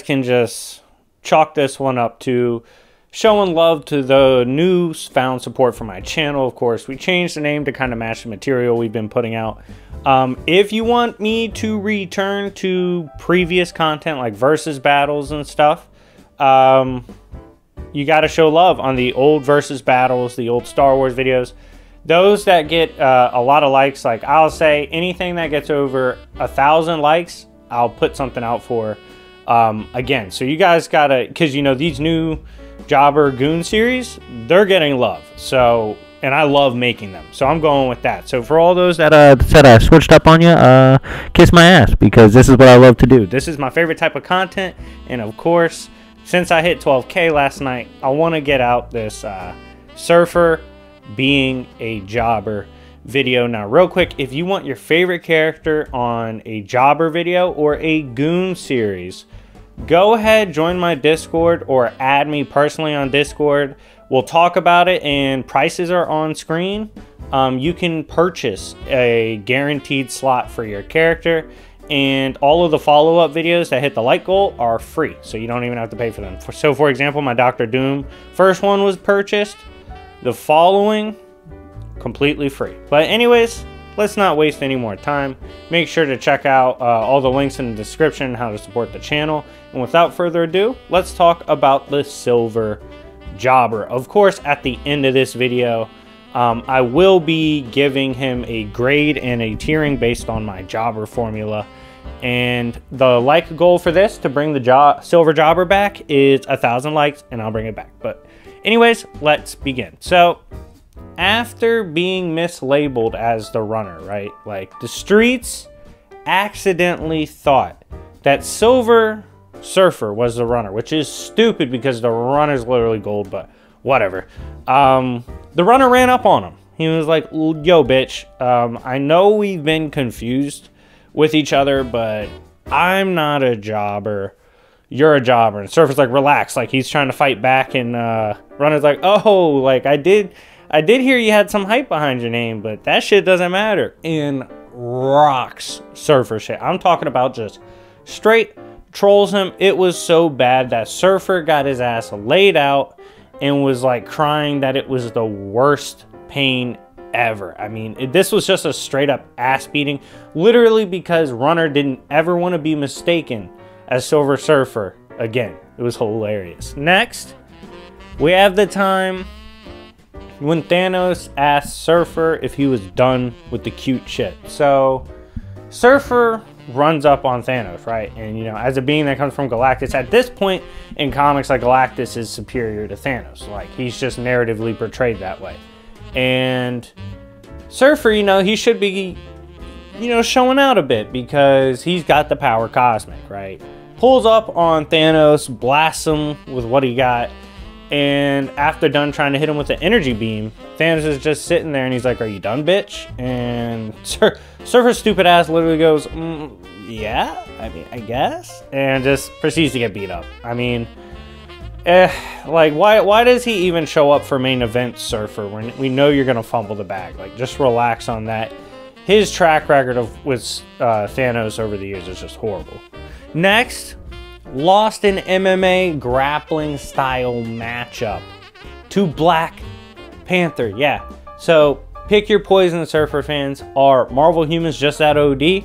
can just chalk this one up to showing love to the newfound support for my channel. Of course, we changed the name to kind of match the material we've been putting out. If you want me to return to previous content like versus battles and stuff, you got to show love on the old versus battles, the old Star Wars videos. Those that get a lot of likes, like I'll say anything that gets over 1,000 likes, I'll put something out for again. So you guys gotta, because you know these new Jobber Goon series, they're getting love. So, and I love making them, so I'm going with that. So for all those that said I switched up on you, kiss my ass, because this is what I love to do. This is my favorite type of content, and of course, since I hit 12K last night, I want to get out this Surfer being a Jobber video. Now real quick, if you want your favorite character on a Jobber video or a Goon series, go ahead, join my Discord or add me personally on Discord. We'll talk about it, and prices are on screen. You can purchase a guaranteed slot for your character, and all of the follow-up videos that hit the like goal are free, so you don't even have to pay for them. So for example, my Dr. Doom first one was purchased, the following completely free. But anyways, let's not waste any more time. Make sure to check out all the links in the description, how to support the channel. And without further ado, let's talk about the Silver Jobber. Of course, at the end of this video, I will be giving him a grade and a tiering based on my Jobber formula. And the like goal for this, to bring the Silver Jobber back, is 1,000 likes, and I'll bring it back. But anyways, let's begin. So after being mislabeled as the runner, right? Like the streets accidentally thought that Silver Surfer was the runner, which is stupid because the runner's literally gold, but whatever. The runner ran up on him. He was like, yo, bitch, I know we've been confused with each other, but I'm not a jobber. You're a jobber. And Surfer's like, relax. Like he's trying to fight back, and runner's like, oh, like I did hear you had some hype behind your name, but that shit doesn't matter. And rocks Surfer shit. I'm talking about just straight trolls him. It was so bad that Surfer got his ass laid out and was like crying that it was the worst pain ever. I mean, this was just a straight up ass beating, literally, because Runner didn't ever want to be mistaken as Silver Surfer again. It was hilarious. Next, we have the time when Thanos asked Surfer if he was done with the cute shit. So Surfer runs up on Thanos, right? And you know, as a being that comes from Galactus, at this point in comics, like Galactus is superior to Thanos. Like he's just narratively portrayed that way. And Surfer, you know, he should be, you know, showing out a bit because he's got the power cosmic, right? Pulls up on Thanos, blasts him with what he got. And after done trying to hit him with the energy beam, Thanos is just sitting there and he's like, are you done, bitch? And Surfer's stupid ass literally goes, yeah, I mean, I guess. And just proceeds to get beat up. I mean, like, why does he even show up for main event, Surfer, when we know you're going to fumble the bag? Like, just relax on that. His track record with Thanos over the years is just horrible. Next, lost in MMA grappling style matchup to Black Panther. Yeah, so pick your poison, Surfer fans. Are Marvel humans just that OD,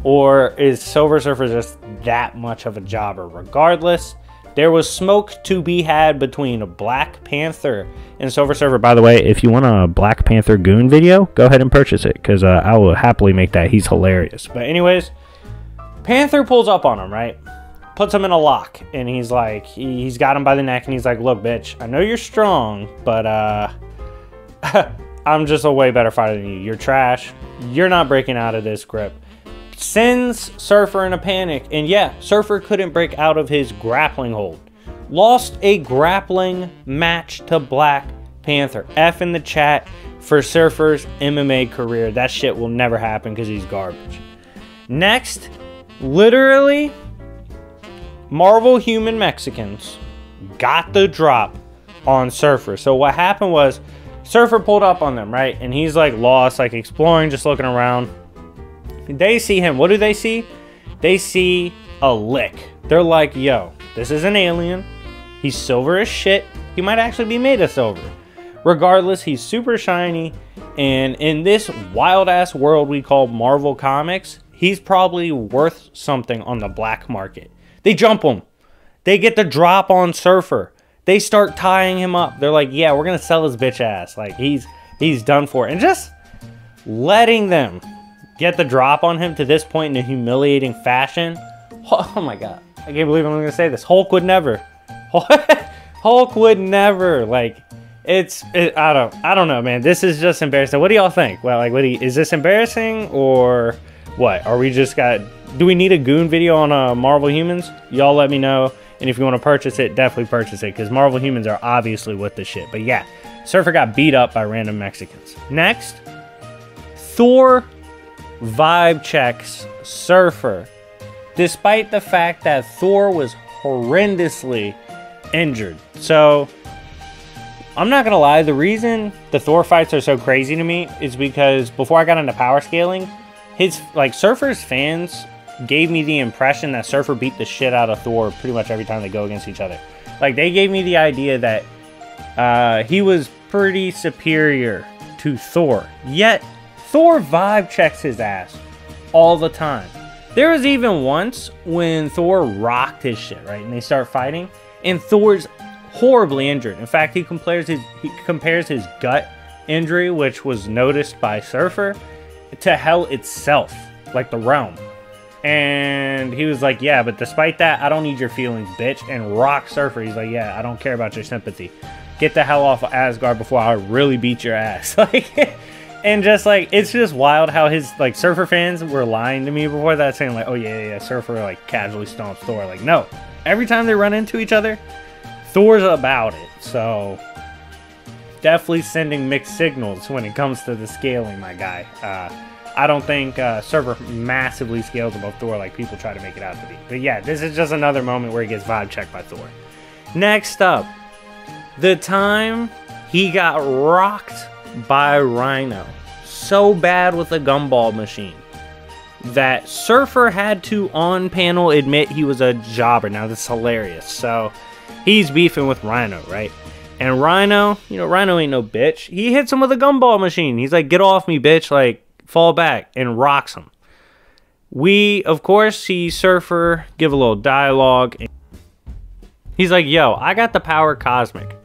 or is Silver Surfer just that much of a jobber? Regardless, there was smoke to be had between Black Panther and Silver Surfer. By the way, if you want a Black Panther Goon video, go ahead and purchase it, because I will happily make that. He's hilarious. But anyways, Panther pulls up on him, right? Puts him in a lock, and he's like, he's got him by the neck, and he's like, look, bitch, I know you're strong, but I'm just a way better fighter than you. You're trash. You're not breaking out of this grip. Sends Surfer in a panic, and yeah, Surfer couldn't break out of his grappling hold. Lost a grappling match to Black Panther. F in the chat for Surfer's MMA career. That shit will never happen because he's garbage. Next, literally, Marvel Human Mexicans got the drop on Surfer. So what happened was Surfer pulled up on them, right? And he's like lost, like exploring, just looking around. They see him. What do they see? They see a lick. They're like, yo, This is an alien. He's silver as shit. He might actually be made of silver. Regardless, he's super shiny. And in this wild-ass world we call Marvel Comics, he's probably worth something on the black market. They jump him. They get the drop on Surfer. They start tying him up. They're like, yeah, we're going to sell his bitch ass. Like, he's done for. And just letting them get the drop on him to this point in a humiliating fashion. Oh my God. I can't believe I'm going to say this. Hulk would never. Hulk would never. Like, I don't know, man. This is just embarrassing. What do y'all think? Well, like, is this embarrassing or what? Are we just do we need a goon video on Marvel Humans? Y'all let me know. And if you want to purchase it, definitely purchase it, because Marvel Humans are obviously with the shit. But yeah, Surfer got beat up by random Mexicans. Next, Thor vibe checks Surfer, despite the fact that Thor was horrendously injured. So, I'm not going to lie, the reason the Thor fights are so crazy to me is because before I got into power scaling, Surfer's fans gave me the impression that Surfer beat the shit out of Thor pretty much every time they go against each other. Like, they gave me the idea that he was pretty superior to Thor. Yet, Thor vibe checks his ass all the time. There was even once when Thor rocked his shit, right? And they start fighting, and Thor's horribly injured. In fact, he compares his gut injury, which was noticed by Surfer, to hell itself, like the realm. And he was like, yeah, but despite that, I don't need your feelings, bitch. And rock Surfer. He's like, yeah, I don't care about your sympathy. Get the hell off of Asgard before I really beat your ass. Like, and just like, it's just wild how his like Surfer fans were lying to me before that, saying like, oh yeah, Surfer like casually stomps Thor. Like, no, every time they run into each other, Thor's about it. So definitely sending mixed signals when it comes to the scaling, my guy. I don't think Surfer massively scales above Thor like people try to make it out to be. But yeah, this is just another moment where he gets vibe checked by Thor. Next up, the time he got rocked by Rhino so bad with a gumball machine that Surfer had to on panel admit he was a jobber. Now this is hilarious. So he's beefing with Rhino, right? And Rhino, Rhino ain't no bitch. He hits him with a gumball machine. He's like, get off me, bitch. Like, fall back, and rocks him. We, of course, see Surfer give a little dialogue. He's like, yo, I got the power cosmic.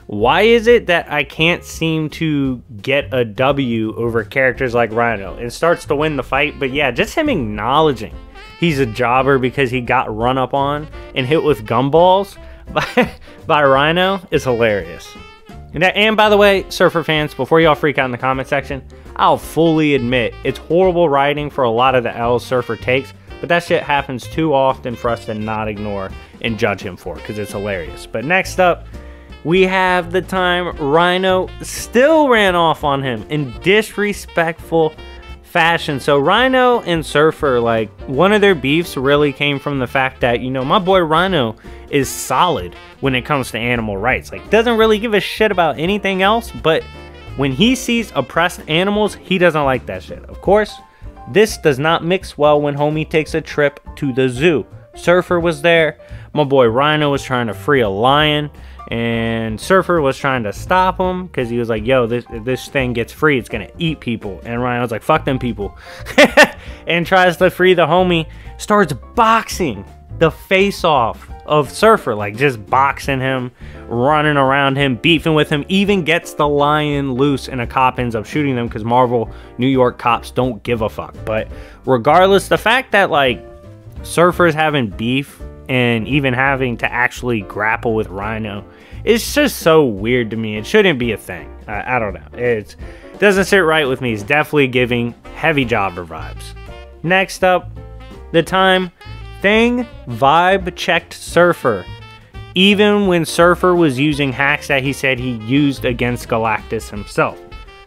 Why is it that I can't seem to get a W over characters like Rhino? And starts to win the fight, but yeah, just him acknowledging he's a jobber because he got run up on and hit with gumballs by Rhino is hilarious. And by the way, Surfer fans, before y'all freak out in the comment section, I'll fully admit it's horrible writing for a lot of the L's Surfer takes, but that shit happens too often for us to not ignore and judge him for, because it's hilarious. But next up, we have the time Rhino still ran off on him in disrespectful fashion. So Rhino and Surfer, like, one of their beefs really came from the fact that, my boy Rhino is solid when it comes to animal rights. Like, doesn't really give a shit about anything else, but when he sees oppressed animals, he doesn't like that shit. Of course, this does not mix well when homie takes a trip to the zoo. Surfer was there. My boy Rhino was trying to free a lion, and Surfer was trying to stop him because he was like, yo, this thing gets free, it's gonna eat people. And Rhino was like, fuck them people. And tries to free the homie, starts boxing the face off of Surfer, like just boxing him, running around him, beefing with him, even gets the lion loose, and a cop ends up shooting them because Marvel New York cops don't give a fuck. But regardless, the fact that like Surfer's having beef and even having to actually grapple with Rhino, it's just so weird to me. It shouldn't be a thing. I don't know. It doesn't sit right with me. It's definitely giving heavy jobber vibes. Next up, the time Thing vibe checked Surfer, even when Surfer was using hacks that he said he used against Galactus himself.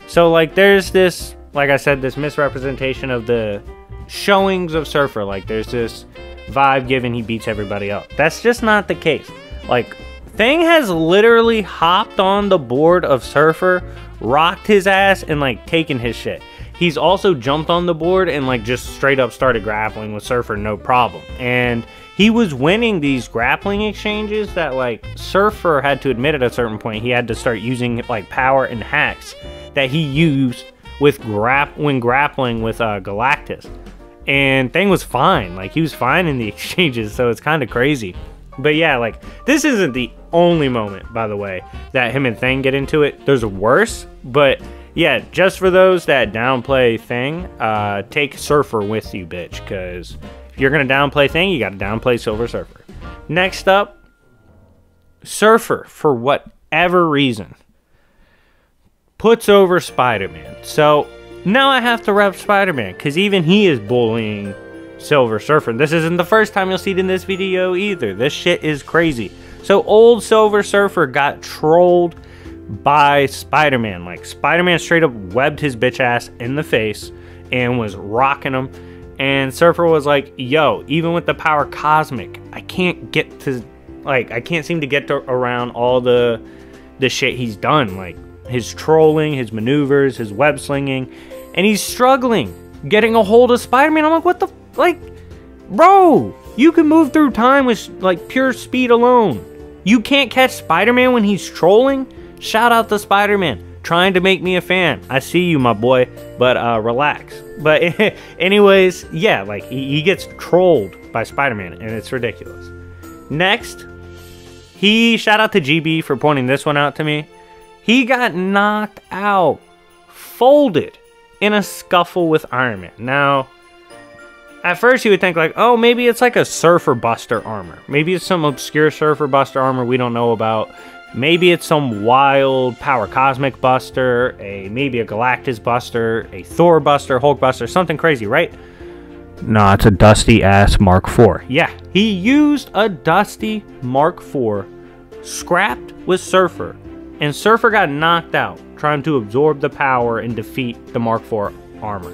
So like there's this, like I said, this misrepresentation of the showings of Surfer. Like there's this vibe given he beats everybody up. That's just not the case. Like Thing has literally hopped on the board of Surfer, rocked his ass, and like taken his shit. He's also jumped on the board and like just straight up started grappling with Surfer, no problem. And he was winning these grappling exchanges that, like, Surfer had to admit at a certain point he had to start using, like, power and hacks that he used with when grappling with Galactus. And Thing was fine. Like, he was fine in the exchanges, so it's kind of crazy. But yeah, like, this isn't the only moment, by the way, that him and Thing get into it. There's worse, but yeah, just for those that downplay Thing, take Surfer with you, bitch, because if you're gonna downplay Thing, you gotta downplay Silver Surfer. Next up, Surfer, for whatever reason, puts over Spider-Man. So now I have to rep Spider-Man, because even he is bullying Silver Surfer. This isn't the first time you'll see it in this video either. This shit is crazy. So old Silver Surfer got trolled by Spider-Man. Like, Spider-Man straight up webbed his bitch ass in the face and was rocking him. And Surfer was like, yo, even with the power cosmic, I can't get to, like, I can't seem to get to around all the shit he's done. Like, his trolling, his maneuvers, his web slinging, and he's struggling getting a hold of Spider-Man. I'm like, what the, like, bro, you can move through time with, like, pure speed alone. You can't catch Spider-Man when he's trolling? Shout out to Spider-Man, trying to make me a fan. I see you, my boy, but relax. But anyways, yeah, like, he gets trolled by Spider-Man, and it's ridiculous. Next, shout out to GB for pointing this one out to me. He got knocked out, folded, in a scuffle with Iron Man. Now, at first you would think, like, oh, maybe it's like a Surfer Buster armor. Maybe it's some obscure Surfer Buster armor we don't know about. Maybe it's some wild Power Cosmic Buster, maybe a Galactus Buster, a Thor Buster, Hulk Buster, something crazy, right? No, it's a dusty-ass Mark IV. Yeah, he used a dusty Mark IV, scrapped with Surfer, and Surfer got knocked out trying to absorb the power and defeat the Mark IV armor.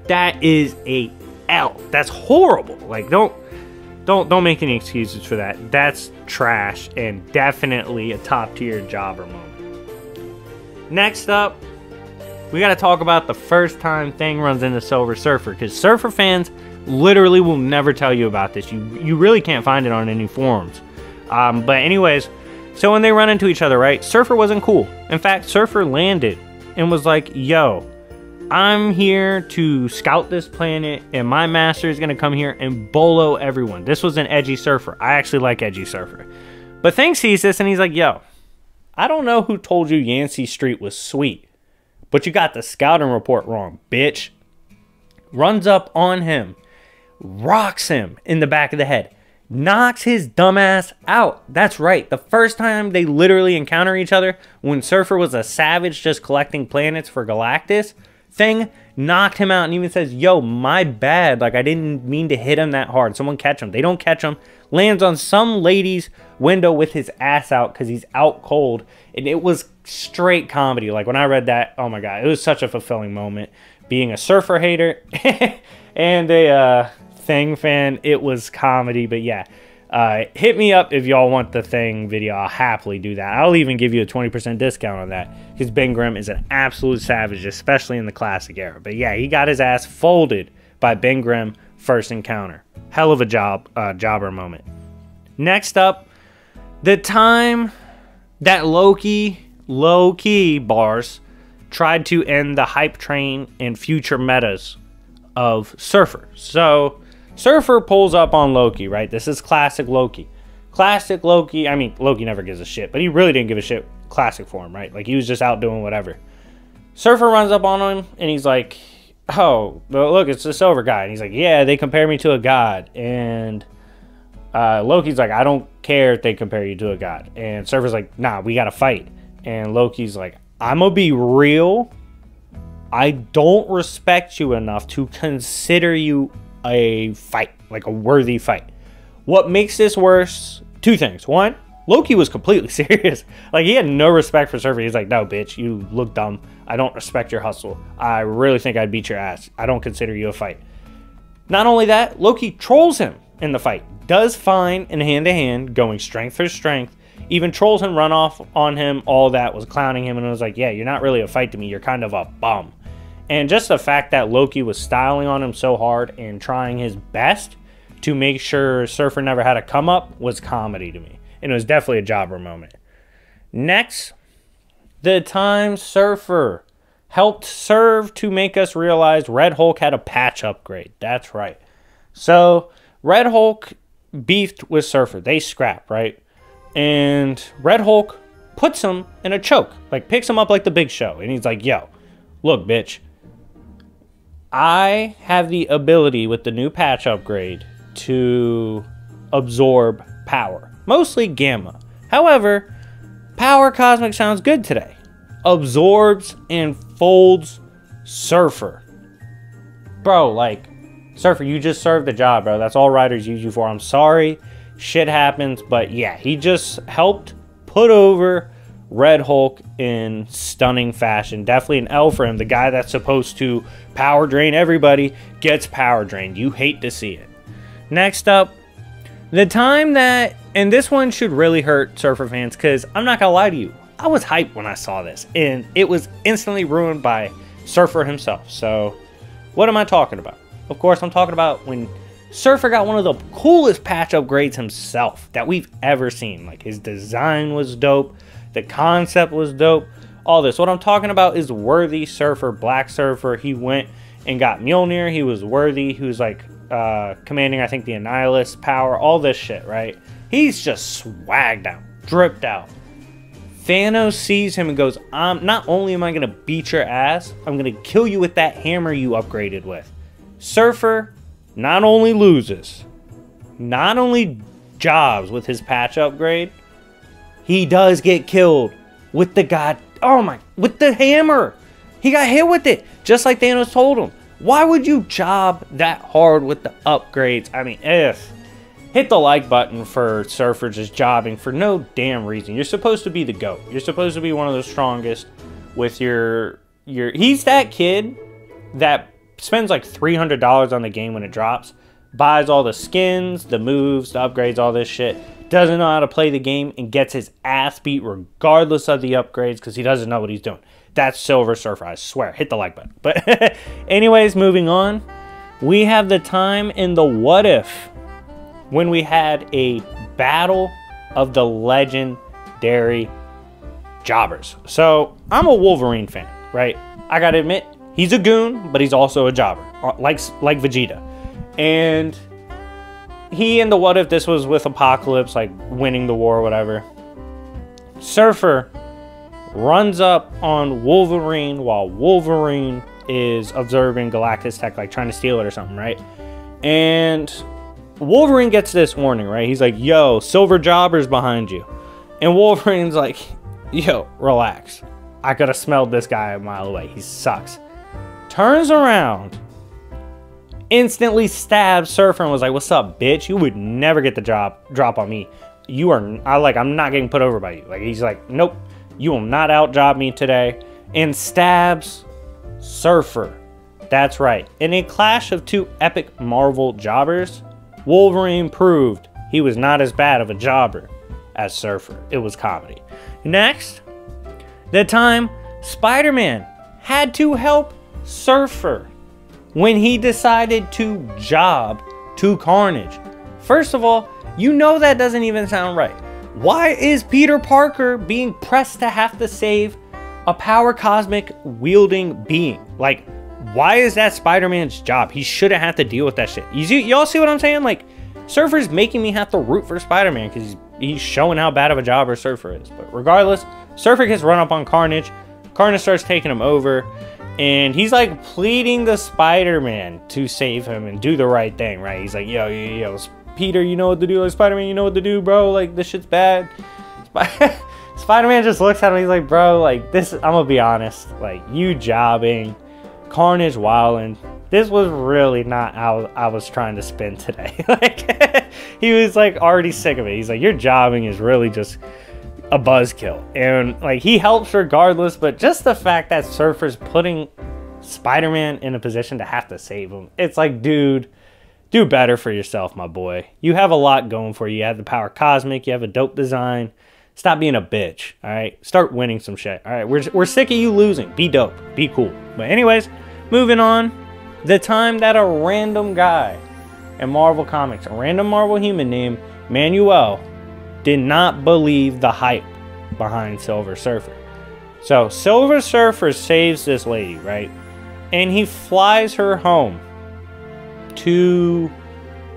That is a L. That's horrible. Like, don't make any excuses for that. That's trash and definitely a top tier jobber moment. Next up, we got to talk about the first time Thing runs into Silver Surfer, because Surfer fans literally will never tell you about this. You really can't find it on any forums. But anyways, so when they run into each other, right, Surfer wasn't cool. In fact, Surfer landed and was like, yo, I'm here to scout this planet, and my master is going to come here and bolo everyone. This was an edgy Surfer. I actually like edgy Surfer. But Thing sees this, and he's like, yo, I don't know who told you Yancey Street was sweet, but you got the scouting report wrong, bitch. Runs up on him, rocks him in the back of the head, knocks his dumbass out. That's right. The first time they literally encounter each other, when Surfer was a savage just collecting planets for Galactus, Thing knocked him out and even says, yo, my bad. Like, I didn't mean to hit him that hard. Someone catch him. They don't catch him. Lands on some lady's window with his ass out because he's out cold. And it was straight comedy. Like, when I read that, oh my God, it was such a fulfilling moment. Being a Surfer hater and a Thing fan, it was comedy. But yeah, hit me up if y'all want the Thing video. I'll happily do that. I'll even give you a 20% discount on that, because Ben Grimm is an absolute savage, especially in the classic era. But yeah, he got his ass folded by Ben Grimm first encounter. Hell of a jobber moment. Next up, the time that Loki, low-key bars, tried to end the hype train and future metas of Surfer. So Surfer pulls up on Loki, right? This is classic Loki. Classic Loki, I mean, Loki never gives a shit, but he really didn't give a shit classic form, right? Like, he was just out doing whatever. Surfer runs up on him, and he's like, oh, look, it's the Silver guy. And he's like, yeah, they compare me to a god. And Loki's like, I don't care if they compare you to a god. And Surfer's like, nah, we gotta fight. And Loki's like, I'm gonna be real. I don't respect you enough to consider you a fight, like a worthy fight. What makes this worse? Two things. One, Loki was completely serious. Like, he had no respect for Surfer. He's like, no, bitch, you look dumb. I don't respect your hustle. I really think I'd beat your ass. I don't consider you a fight. Not only that, Loki trolls him in the fight. Does fine in hand-to-hand, going strength for strength. Even trolls him, run off on him, all that, was clowning him, and was like, yeah, you're not really a fight to me. You're kind of a bum. And just the fact that Loki was styling on him so hard and trying his best to make sure Surfer never had a come up was comedy to me. And it was definitely a jobber moment. Next, the time Surfer helped serve to make us realize Red Hulk had a patch upgrade. That's right. So Red Hulk beefed with Surfer. They scrap, right? And Red Hulk puts him in a choke. Like, picks him up like the Big Show. And he's like, yo, look, bitch. I have the ability with the new patch upgrade to absorb power. Mostly gamma. However, power cosmic sounds good today. Absorbs and folds Surfer. Bro, like, Surfer, you just served the job, bro. That's all writers use you for. I'm sorry. Shit happens. But yeah, he just helped put over Red Hulk in stunning fashion. Definitely an L for him. The guy that's supposed to power drain everybody gets power drained. You hate to see it. Next up, the time that, and this one should really hurt Surfer fans, because I'm not gonna lie to you, I was hyped when I saw this, and it was instantly ruined by Surfer himself. So what am I talking about? Of course, I'm talking about when Surfer got one of the coolest patch upgrades himself that we've ever seen. Like, his design was dope, the concept was dope, all this. What I'm talking about is Worthy Surfer, Black Surfer. He went and got Mjolnir. He was worthy. He was like commanding, I think, the Annihilus power, all this shit, right? He's just swagged out, dripped out. Thanos sees him and goes, not only am I going to beat your ass, I'm going to kill you with that hammer you upgraded with. Surfer not only loses, not only jobs with his patch upgrade, he does get killed with the with the hammer. He got hit with it, just like Thanos told him. Why would you job that hard with the upgrades? I mean, hit the like button for Surfer just jobbing for no damn reason. You're supposed to be the GOAT. You're supposed to be one of the strongest with your he's that kid that spends like $300 on the game when it drops, buys all the skins, the moves, the upgrades, all this shit, doesn't know how to play the game, and gets his ass beat regardless of the upgrades because he doesn't know what he's doing. That's Silver Surfer, I swear. Hit the like button. But anyways, moving on. We have the time in the What If when we had a battle of the legendary jobbers. So, I'm a Wolverine fan, right? I gotta admit, he's a goon, but he's also a jobber, like Vegeta. And he in the What If, this was with Apocalypse, like winning the war or whatever. Surfer runs up on Wolverine while Wolverine is observing Galactus tech, like trying to steal it or something, right? And Wolverine gets this warning, right? He's like, yo, Silver Jobber's behind you. And Wolverine's like, yo, relax. I could have smelled this guy a mile away. He sucks. Turns around, instantly stabs Surfer and was like, what's up, bitch? You would never get the drop on me. I'm not getting put over by you. Like, he's like, nope, you will not out job me today. And stabs Surfer. That's right. In a clash of two epic Marvel jobbers, Wolverine proved he was not as bad of a jobber as Surfer. It was comedy. Next, the time Spider-Man had to help Surfer when he decided to job to Carnage. First of all, you know that doesn't even sound right. Why is Peter Parker being pressed to have to save a power cosmic wielding being? Like, why is that Spider-Man's job? He shouldn't have to deal with that shit. Y'all see what I'm saying? Like, Surfer's making me have to root for Spider-Man because he's showing how bad of a jobber Surfer is. But regardless, Surfer gets run up on Carnage. Carnage starts taking him over. And he's like pleading to Spider-Man to save him and do the right thing, right? He's like, yo, Peter, you know what to do. Like, Spider-Man, you know what to do, bro. Like, this shit's bad. Spider-Man just looks at him. He's like, bro, like, this, I'm gonna be honest. Like, you jobbing, Carnage wilding. This was really not how I was trying to spin today. Like, he was like already sick of it. He's like, your jobbing is really just a buzzkill. And like, he helps regardless, but just the fact that Surfer's putting Spider-Man in a position to have to save him, it's like, dude, do better for yourself, my boy. You have a lot going for you. You have the power cosmic, you have a dope design. Stop being a bitch, all right? Start winning some shit, all right? We're sick of you losing. Be dope, be cool. But anyways, moving on. The time that a random guy in Marvel Comics, a random Marvel human named Manuel, did not believe the hype behind Silver Surfer. So Silver Surfer saves this lady, right? And he flies her home to,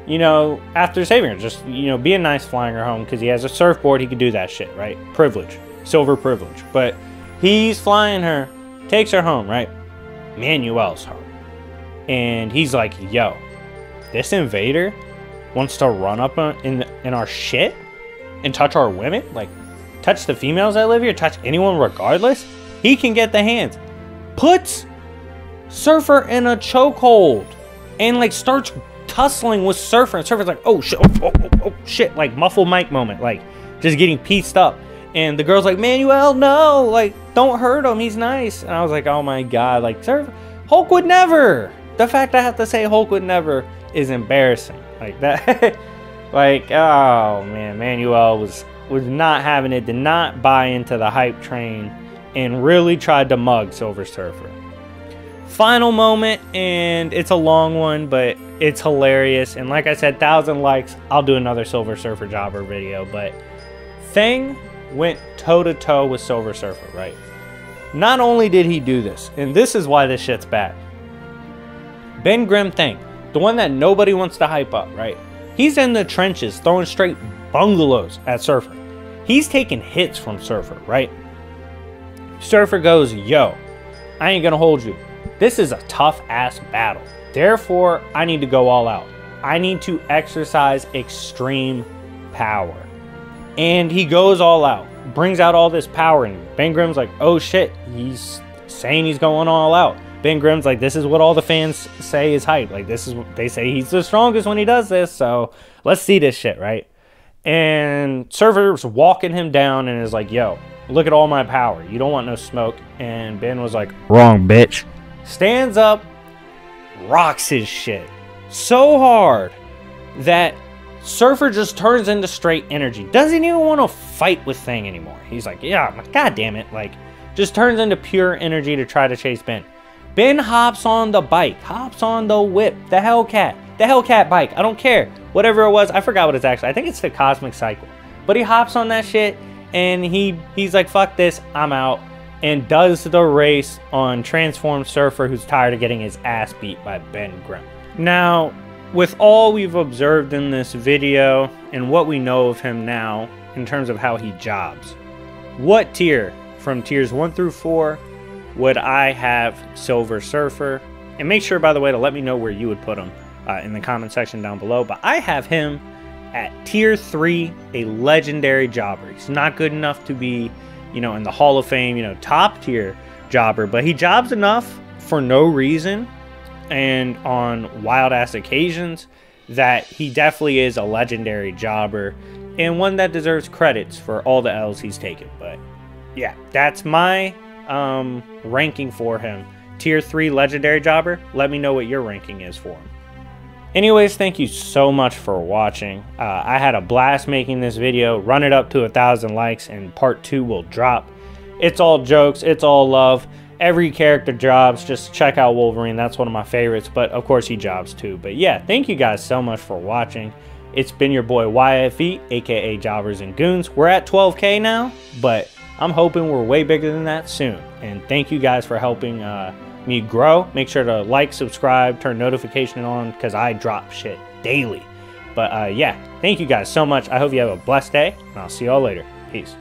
you know, after saving her, just, you know, being nice, flying her home, because he has a surfboard, he could do that shit, right? Privilege. Silver privilege. But he's flying her, takes her home, right? Manuel's home. And he's like, yo, this invader wants to run up in our shit and touch our women? Like, touch the females that live here? Touch anyone regardless? He can get the hands. Puts Surfer in a chokehold and, like, starts tussling with Surfer. And Surfer's like, oh, shit, oh, shit. Like, muffled mic moment. Like, just getting pieced up. And the girl's like, Manuel, no. Like, don't hurt him. He's nice. And I was like, oh, my God. Like, Surfer, Hulk would never. The fact I have to say Hulk would never is embarrassing. Like, that. Like, oh, man. Manuel was not having it. Did not buy into the hype train. And really tried to mug Silver Surfer. Final moment, and it's a long one, but it's hilarious. And like I said, 1,000 likes, I'll do another Silver Surfer jobber video. But Thing went toe-to-toe with Silver Surfer, right? Not only did he do this, and this is why this shit's bad. Ben Grimm Thing, the one that nobody wants to hype up, right? He's in the trenches throwing straight bungalows at Surfer. He's taking hits from Surfer, right? Surfer goes, yo, I ain't gonna hold you. This is a tough-ass battle. Therefore, I need to go all out. I need to exercise extreme power. And he goes all out. Brings out all this power. And Ben Grimm's like, oh shit. He's saying he's going all out. Ben Grimm's like, this is what all the fans say is hype. Like, this is what they say he's the strongest when he does this. So, let's see this shit, right? And Surfer's walking him down and is like, yo, look at all my power. You don't want no smoke. And Ben was like, wrong, bitch. Stands up, rocks his shit so hard that Surfer just turns into straight energy. Doesn't even want to fight with Thing anymore. He's like, yeah, god damn it. Like, just turns into pure energy to try to chase Ben. Ben hops on the bike, hops on the whip, the Hellcat bike. I don't care. Whatever it was, I forgot what it's actually. I think it's the Cosmic Cycle. But he hops on that shit and he's like, fuck this, I'm out. And does the race on Transformed Surfer, who's tired of getting his ass beat by Ben Grimm. Now, with all we've observed in this video and what we know of him now in terms of how he jobs, what tier from tiers 1 through 4 would I have Silver Surfer? And make sure, by the way, to let me know where you would put him in the comment section down below. But I have him at tier 3, a legendary jobber. He's not good enough to be, you know, in the Hall of Fame, you know, top tier jobber, but he jobs enough for no reason and on wild ass occasions that he definitely is a legendary jobber and one that deserves credits for all the L's he's taken. But yeah, that's my ranking for him. Tier 3 legendary jobber. Let me know what your ranking is for him. Anyways, thank you so much for watching. I had a blast making this video. Run it up to 1,000 likes and part 2 will drop. It's all jokes. It's all love. Every character jobs. Just check out Wolverine. That's one of my favorites. But of course he jobs too. But yeah, thank you guys so much for watching. It's been your boy YFE, aka Jobbers and Goons. We're at 12K now, but I'm hoping we're way bigger than that soon. And thank you guys for helping me grow. Make sure to like, subscribe, turn notification on because I drop shit daily. But yeah, thank you guys so much. I hope you have a blessed day, and I'll see y'all later. Peace.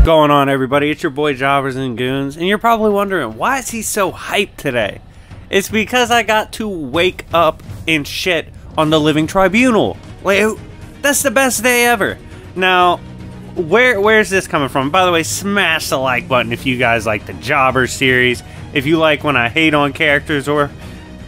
Going on, everybody? It's your boy Jobbers and Goons, and you're probably wondering, why is he so hyped today? It's because I got to wake up and shit on the Living Tribunal. Like, that's the best day ever. Now, where's this coming from? By the way, smash the like button if you guys like the Jobbers series, if you like when I hate on characters, or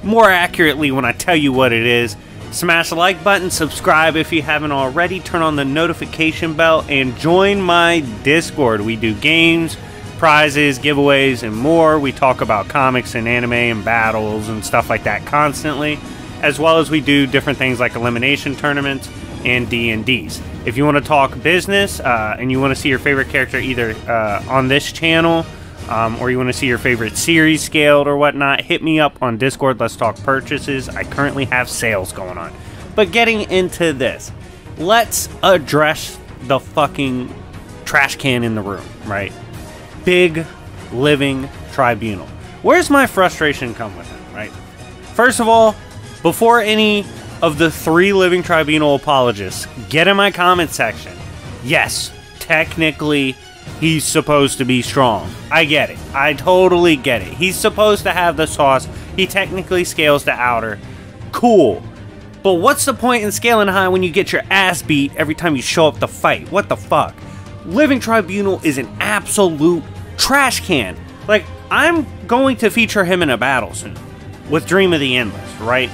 more accurately, when I tell you what it is. Smash the like button, subscribe if you haven't already, turn on the notification bell, and join my Discord. We do games, prizes, giveaways, and more. We talk about comics and anime and battles and stuff like that constantly, as well as we do different things like elimination tournaments and D&Ds. If you want to talk business and you want to see your favorite character either on this channel or you want to see your favorite series scaled or whatnot, hit me up on Discord. Let's talk purchases. I currently have sales going on. But getting into this, let's address the fucking trash can in the room, right? Big Living Tribunal. Where's my frustration come with him, right? First of all, before any of the 3 Living Tribunal apologists get in my comment section, yes, technically he's supposed to be strong. I get it. I totally get it. He's supposed to have the sauce. He technically scales to outer. Cool. But what's the point in scaling high when you get your ass beat every time you show up to fight? What the fuck? Living Tribunal is an absolute trash can. Like, I'm going to feature him in a battle soon with Dream of the Endless, right?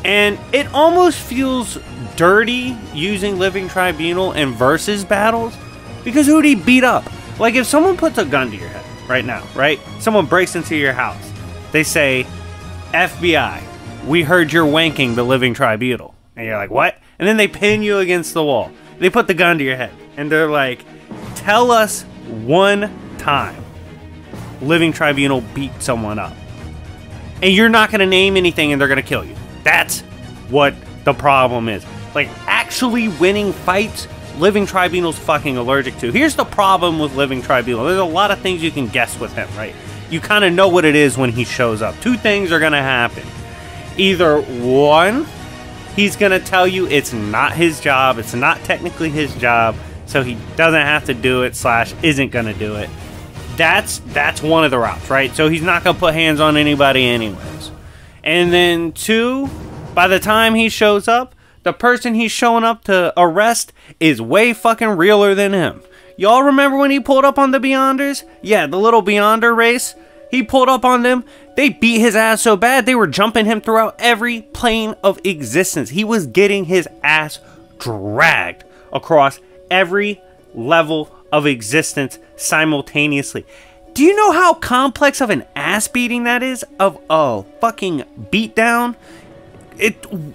And it almost feels dirty using Living Tribunal in versus battles, because who'd he beat up? Like, if someone puts a gun to your head right now, right? Someone breaks into your house. They say, FBI, we heard you're wanking the Living Tribunal. And you're like, what? And then they pin you against the wall. They put the gun to your head. And they're like, tell us one time Living Tribunal beat someone up. And you're not going to name anything and they're going to kill you. That's what the problem is. Like, actually winning fights, Living Tribunal's fucking allergic to. Here's the problem with Living Tribunal. There's a lot of things you can guess with him, right? You kind of know what it is when he shows up. 2 things are going to happen. Either 1, he's going to tell you it's not his job, it's not technically his job, so he doesn't have to do it / isn't going to do it. That's one of the routes, right? So he's not going to put hands on anybody anyways. And then 2, by the time he shows up, the person he's showing up to arrest is way fucking realer than him. Y'all remember when he pulled up on the Beyonders? Yeah, the little Beyonder race. He pulled up on them. They beat his ass so bad, they were jumping him throughout every plane of existence. He was getting his ass dragged across every level of existence simultaneously. Do you know how complex of an ass beating that is? Of a fucking beatdown?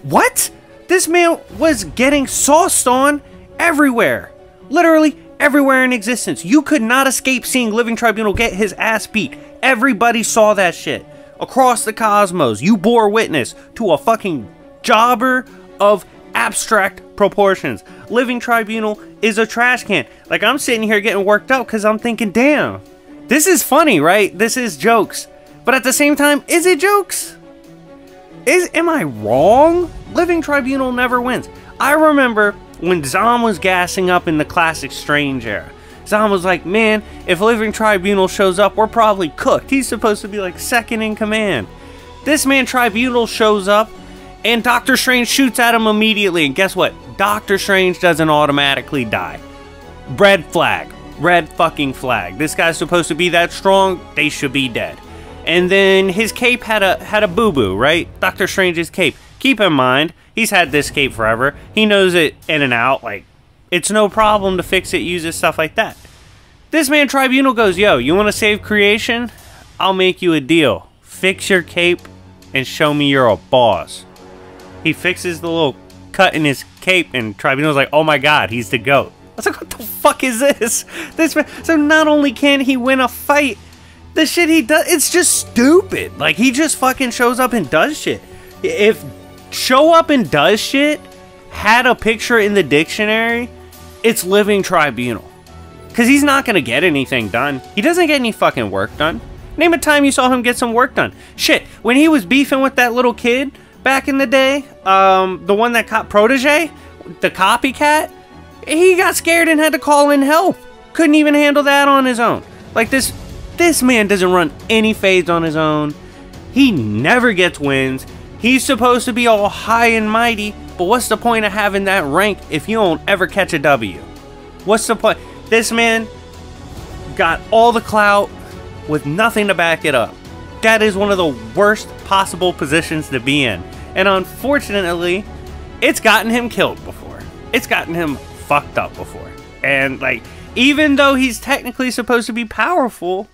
What? This man was getting sauced on everywhere. Literally everywhere in existence. You could not escape seeing Living Tribunal get his ass beat. Everybody saw that shit. Across the cosmos, you bore witness to a fucking jobber of abstract proportions. Living Tribunal is a trash can. Like, I'm sitting here getting worked up because I'm thinking, damn, this is funny, right? This is jokes. But at the same time, is it jokes? Am I wrong? Living Tribunal never wins. I remember when Zom was gassing up in the classic Strange era. Zom was like, man, if Living Tribunal shows up, we're probably cooked. He's supposed to be like second in command. This man Tribunal shows up, and Doctor Strange shoots at him immediately. And guess what? Doctor Strange doesn't automatically die. Red flag. Red fucking flag. This guy's supposed to be that strong. They should be dead. And then his cape had a boo-boo, right? Doctor Strange's cape. Keep in mind, he's had this cape forever. He knows it in and out. Like, it's no problem to fix it, use it, stuff like that. This man Tribunal goes, yo, you want to save creation? I'll make you a deal. Fix your cape and show me you're a boss. He fixes the little cut in his cape, and Tribunal's like, oh my god, he's the GOAT. I was like, what the fuck is this? This man, so not only can he win a fight, the shit he does, it's just stupid. Like, he just fucking shows up and does shit. If show up and does shit had a picture in the dictionary, it's Living Tribunal. Because he's not going to get anything done. He doesn't get any fucking work done. Name a time you saw him get some work done. Shit, when he was beefing with that little kid back in the day, the one that caught Protege, the copycat, he got scared and had to call in help. Couldn't even handle that on his own. Like, this man doesn't run any fades on his own. He never gets wins. He's supposed to be all high and mighty, but what's the point of having that rank if you don't ever catch a W? What's the point? This man got all the clout with nothing to back it up. That is one of the worst possible positions to be in. And unfortunately, it's gotten him killed before. It's gotten him fucked up before. And like, even though he's technically supposed to be powerful,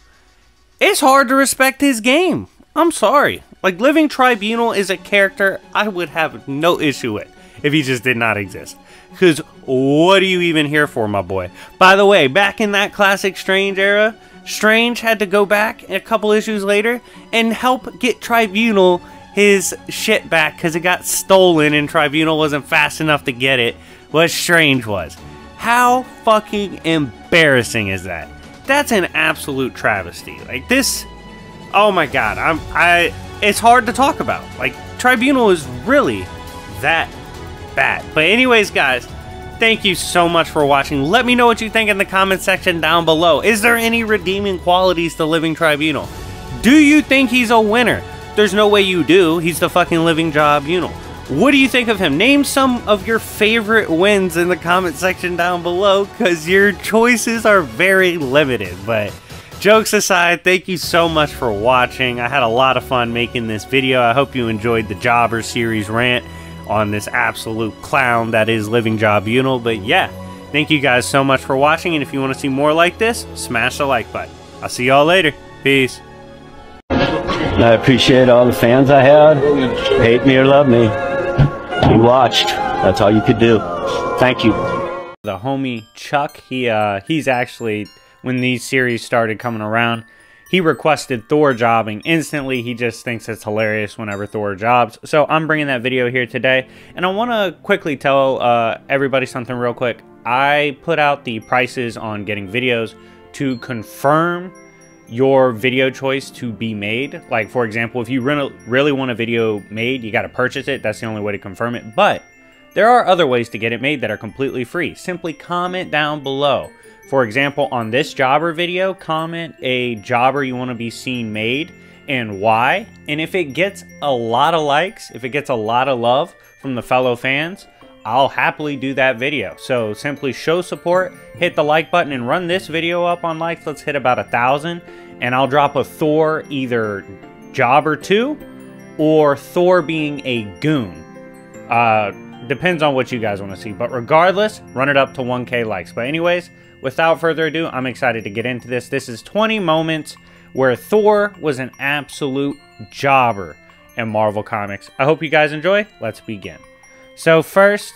it's hard to respect his game. I'm sorry. Like, Living Tribunal is a character I would have no issue with if he just did not exist. Because what are you even here for, my boy? By the way, back in that classic Strange era, Strange had to go back a couple issues later and help get Tribunal his shit back because it got stolen and Tribunal wasn't fast enough to get it, what Strange was. How fucking embarrassing is that? That's an absolute travesty. Like, this, oh my god, it's hard to talk about. Like, Tribunal is really that bad. But anyways, guys, thank you so much for watching. Let me know what you think in the comment section down below. Is there any redeeming qualities to Living Tribunal? Do you think he's a winner? There's no way you do. He's the fucking Living Tribunal. What do you think of him? Name some of your favorite wins in the comment section down below, because your choices are very limited. But jokes aside, thank you so much for watching. I had a lot of fun making this video. I hope you enjoyed the Jobber series rant on this absolute clown that is Living Tribunal. But yeah, thank you guys so much for watching, and if you want to see more like this, smash the like button. I'll see y'all later. Peace. I appreciate all the fans I had. Hate me or love me, you watched. That's all you could do. Thank you. The homie Chuck, he's actually, when these series started coming around, he requested Thor jobbing instantly. He just thinks it's hilarious whenever Thor jobs. So I'm bringing that video here today. And I want to quickly tell everybody something real quick. I put out the prices on getting videos to confirm your video choice to be made. Like, for example, if you really want a video made, you got to purchase it. That's the only way to confirm it. But there are other ways to get it made that are completely free. Simply comment down below. For example, on this jobber video, comment a jobber you want to be seen made and why. And if it gets a lot of likes, if it gets a lot of love from the fellow fans, I'll happily do that video. So simply show support, hit the like button, and run this video up on likes. Let's hit about 1,000, and I'll drop a Thor either Jobber 2 or Thor being a goon. Depends on what you guys want to see. But regardless, run it up to 1K likes. But anyways, without further ado, I'm excited to get into this. This is 20 moments where Thor was an absolute jobber in Marvel Comics. I hope you guys enjoy. Let's begin. So first,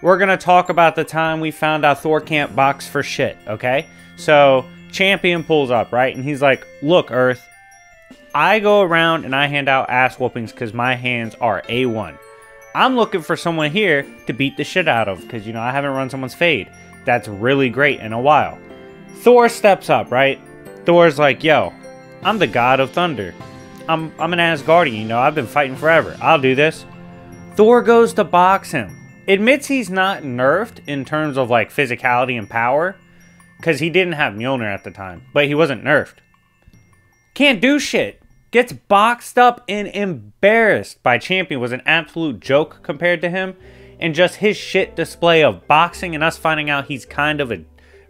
we're going to talk about the time we found out Thor can't box for shit, okay? So Champion pulls up, right? And he's like, look, Earth, I go around and I hand out ass whoopings because my hands are A1. I'm looking for someone here to beat the shit out of because, you know, I haven't run someone's fade. That's really great in a while. Thor steps up, right? Thor's like, yo, I'm the god of thunder. I'm an Asgardian, you know, I've been fighting forever. I'll do this. Thor goes to box him. Admits he's not nerfed in terms of like physicality and power, because he didn't have Mjolnir at the time, but he wasn't nerfed. Can't do shit. Gets boxed up and embarrassed by Champion. Was an absolute joke compared to him. And just his shit display of boxing and us finding out he's kind of a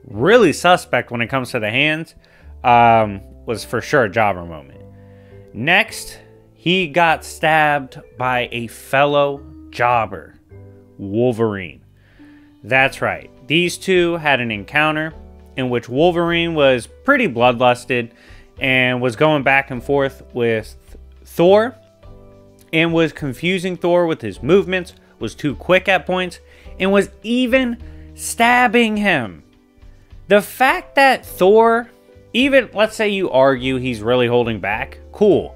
really suspect when it comes to the hands was for sure a jobber moment. Next, he got stabbed by a fellow jobber, Wolverine. That's right. These two had an encounter in which Wolverine was pretty bloodlusted and was going back and forth with Thor and was confusing Thor with his movements, was too quick at points, and was even stabbing him. The fact that Thor, even let's say you argue he's really holding back, cool.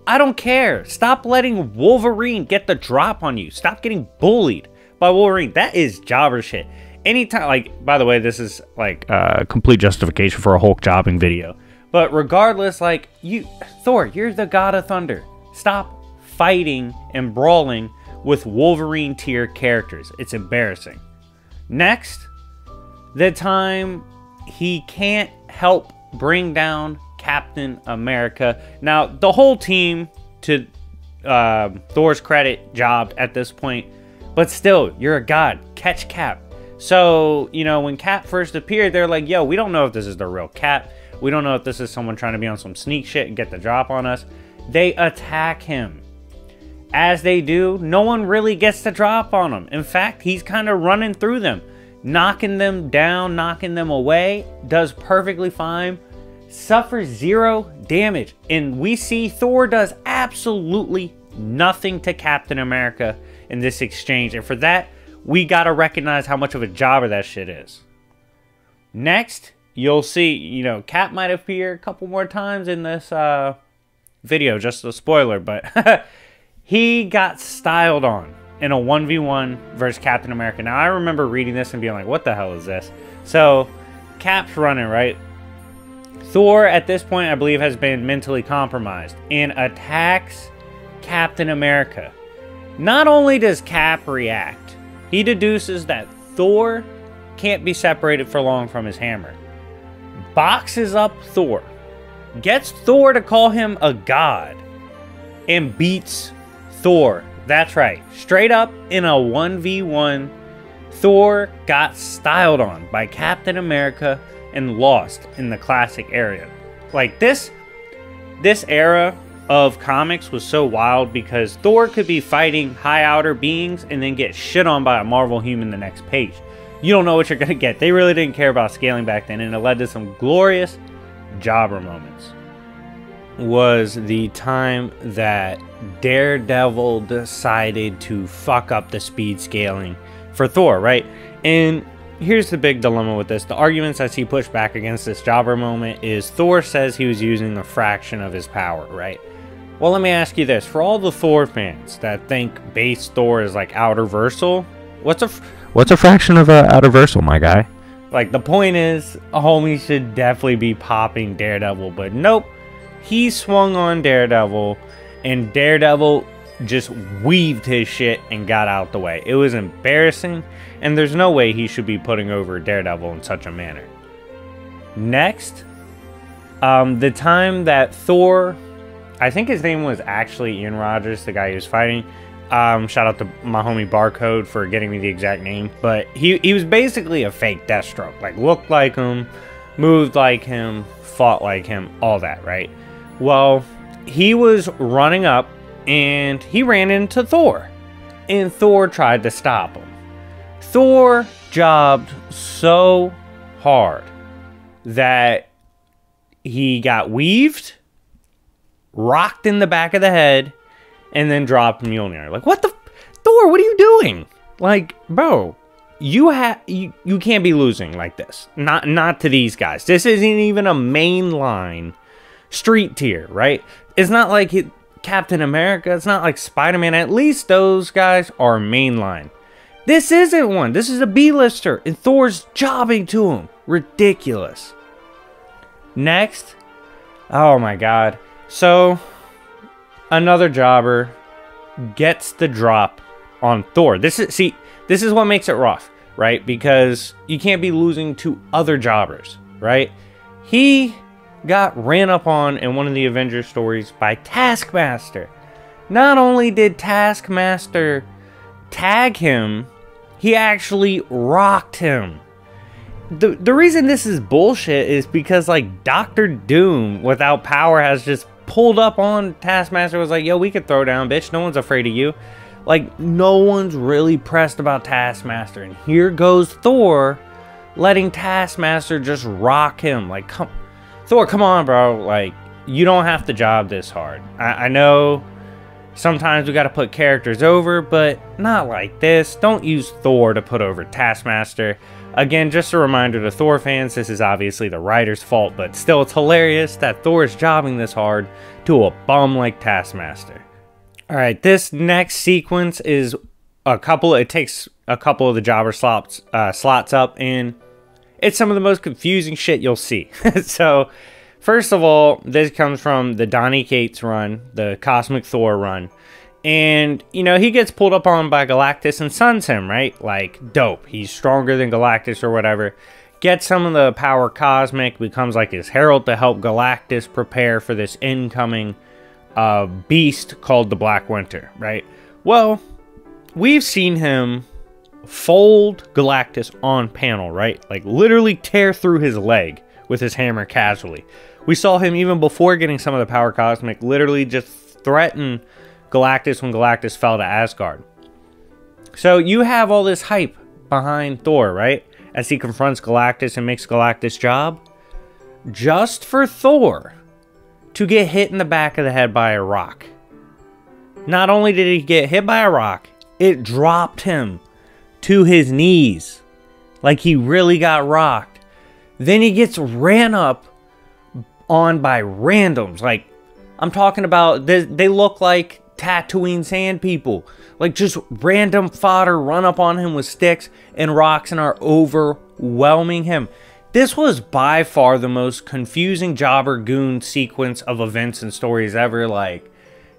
I don't care. Stop letting Wolverine get the drop on you. Stop getting bullied by Wolverine. That is jobber shit. Anytime, like, by the way, this is like complete justification for a Hulk jobbing video. But regardless, like, Thor, you're the god of thunder. Stop fighting and brawling with Wolverine tier characters. It's embarrassing. Next, the time he can't help bring down Captain America. Now, the whole team, to Thor's credit, jobbed at this point. But still, you're a god. Catch Cap. So, you know, when Cap first appeared, they're like, yo, we don't know if this is the real Cap. We don't know if this is someone trying to be on some sneak shit and get the drop on us. They attack him. As they do, no one really gets the drop on him. In fact, he's kind of running through them. knocking them down, knocking them away, does perfectly fine, suffers 0 damage. And we see Thor does absolutely nothing to Captain America in this exchange. And for that, we gotta recognize how much of a jobber that shit is. Next, you'll see, you know, Cap might appear a couple more times in this video, just a spoiler, but he got styled on in a 1v1 versus Captain America. Now, I remember reading this and being like, what the hell is this? So, Cap's running, right? Thor, at this point, I believe, has been mentally compromised and attacks Captain America. Not only does Cap react, he deduces that Thor can't be separated for long from his hammer. Boxes up Thor. Gets Thor to call him a god. And beats Thor. That's right. Straight up in a 1v1, Thor got styled on by Captain America and lost in the classic era. Like, this era of comics was so wild because Thor could be fighting high outer beings and then get shit on by a Marvel human the next page. You don't know what you're going to get. They really didn't care about scaling back then, and it led to some glorious jobber moments. Was the time that Daredevil decided to fuck up the speed scaling for Thor, right? And here's the big dilemma with this. The arguments I see pushed back against this jobber moment is Thor says he was using a fraction of his power, right? Well, let me ask you this. For all the Thor fans that think base Thor is like outerversal, what's a fraction of outerversal, my guy? Like, the point is, a homie should definitely be popping Daredevil, but nope. He swung on Daredevil, and Daredevil just weaved his shit and got out the way. It was embarrassing, and there's no way he should be putting over Daredevil in such a manner. Next, the time that Thor, I think his name was actually Ian Rogers, the guy he was fighting. Shout out to my homie Barcode for getting me the exact name. But he was basically a fake Deathstroke. Like, looked like him, moved like him, fought like him, all that, right? Well, he was running up, and he ran into Thor. And Thor tried to stop him. Thor jobbed so hard that he got weaved, rocked in the back of the head, and then dropped Mjolnir. Like, what the... Thor, what are you doing? Like, bro, you can't be losing like this. Not to these guys. This isn't even a mainline street tier, right? It's not like Captain America. It's not like Spider-Man. At least those guys are mainline. This isn't one. This is a B-lister, and Thor's jobbing to him. Ridiculous. Next. Oh my god. So, another jobber gets the drop on Thor. This is what makes it rough, right? Because you can't be losing to other jobbers, right? He got ran up on in one of the Avengers stories by Taskmaster. Not only did Taskmaster tag him, he actually rocked him. The reason this is bullshit is because, like, Doctor Doom without power has just pulled up on Taskmaster, was like, yo, we could throw down, bitch. No one's afraid of you. Like, no one's really pressed about Taskmaster. And here goes Thor letting Taskmaster just rock him. Like, Thor, come on, bro. Like, you don't have to job this hard. I know sometimes we got to put characters over, but not like this. Don't use Thor to put over Taskmaster. Again, just a reminder to Thor fans, this is obviously the writer's fault, but still, it's hilarious that Thor is jobbing this hard to a bum like Taskmaster. Alright, this next sequence is it takes a couple of the jobber slots up, and it's some of the most confusing shit you'll see. So, first of all, this comes from the Donny Cates run, the Cosmic Thor run. And, you know, he gets pulled up on by Galactus and suns him, right? Like, dope. He's stronger than Galactus or whatever. Gets some of the power cosmic, becomes like his herald to help Galactus prepare for this incoming beast called the Black Winter, right? Well, we've seen him fold Galactus on panel, right? Like, literally tear through his leg with his hammer casually. We saw him even before getting some of the power cosmic literally just threaten Galactus when Galactus fell to Asgard. So you have all this hype behind Thor, right? as he confronts Galactus and makes Galactus' job, just for Thor to get hit in the back of the head by a rock. Not only did he get hit by a rock, it dropped him to his knees. Like he really got rocked. Then he gets ran up on by randoms. Like, I'm talking about, they look like Tatooine sand people. Like, just random fodder run up on him with sticks and rocks and are overwhelming him. This was by far the most confusing Jobber Goon sequence of events and stories ever. Like,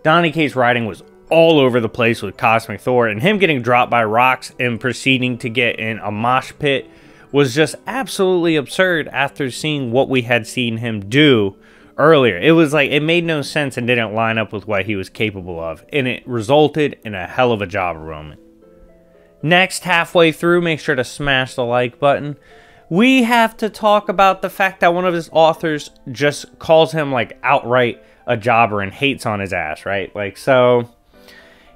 Donny Cates' writing was all over the place with Cosmic Thor, and him getting dropped by rocks and proceeding to get in a mosh pit was just absolutely absurd after seeing what we had seen him do earlier. It was like, it made no sense and didn't line up with what he was capable of, and it resulted in a hell of a Jobber moment. Next, halfway through, make sure to smash the like button. We have to talk about the fact that one of his authors just calls him like outright a jobber and hates on his ass, right? Like, so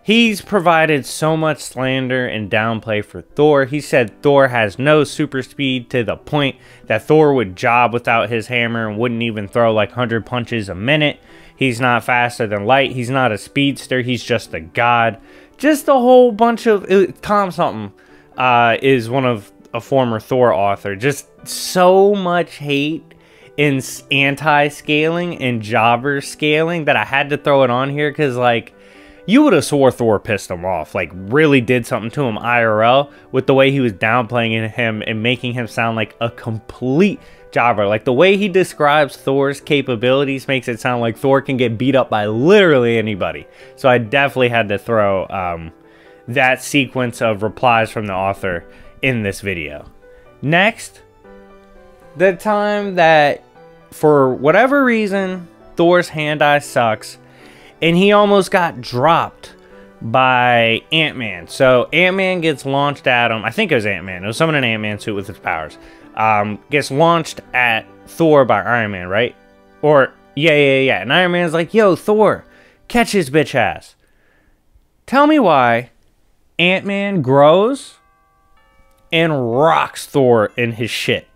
he's provided so much slander and downplay for Thor. He said Thor has no super speed, to the point that Thor would job without his hammer and wouldn't even throw like 100 punches a minute. He's not faster than light. He's not a speedster. He's just a god. Just a whole bunch of... Calm something is one of a former Thor author. Just so much hate in anti-scaling and jobber scaling that I had to throw it on here, because like, you would have swore Thor pissed him off, like really did something to him IRL with the way he was downplaying him and making him sound like a complete jobber. Like, the way he describes Thor's capabilities makes it sound like Thor can get beat up by literally anybody. So I definitely had to throw that sequence of replies from the author in this video. Next, the time that for whatever reason Thor's hand-eye sucks and he almost got dropped by Ant-Man. So Ant-Man gets launched at him. I think it was Ant-Man. It was someone in an Ant-Man suit with his powers. Gets launched at Thor by Iron Man, right? Or yeah. And Iron Man's like, yo, Thor, catch his bitch ass. Tell me why Ant-Man grows and rocks Thor in his shit.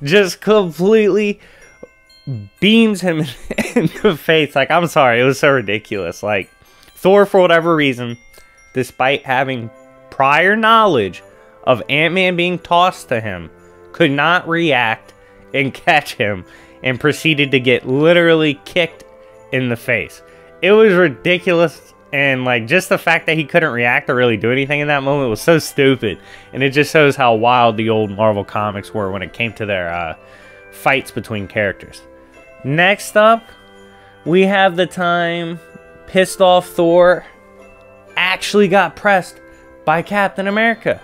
Just completely beams him in the face. Like, I'm sorry, it was so ridiculous. Like, Thor, for whatever reason, despite having prior knowledge of Ant-Man being tossed to him, could not react and catch him, and proceeded to get literally kicked in the face. It was ridiculous. And like, just the fact that he couldn't react or really do anything in that moment was so stupid. And it just shows how wild the old Marvel comics were when it came to their fights between characters. Next up, we have the time pissed off Thor actually got pressed by Captain America.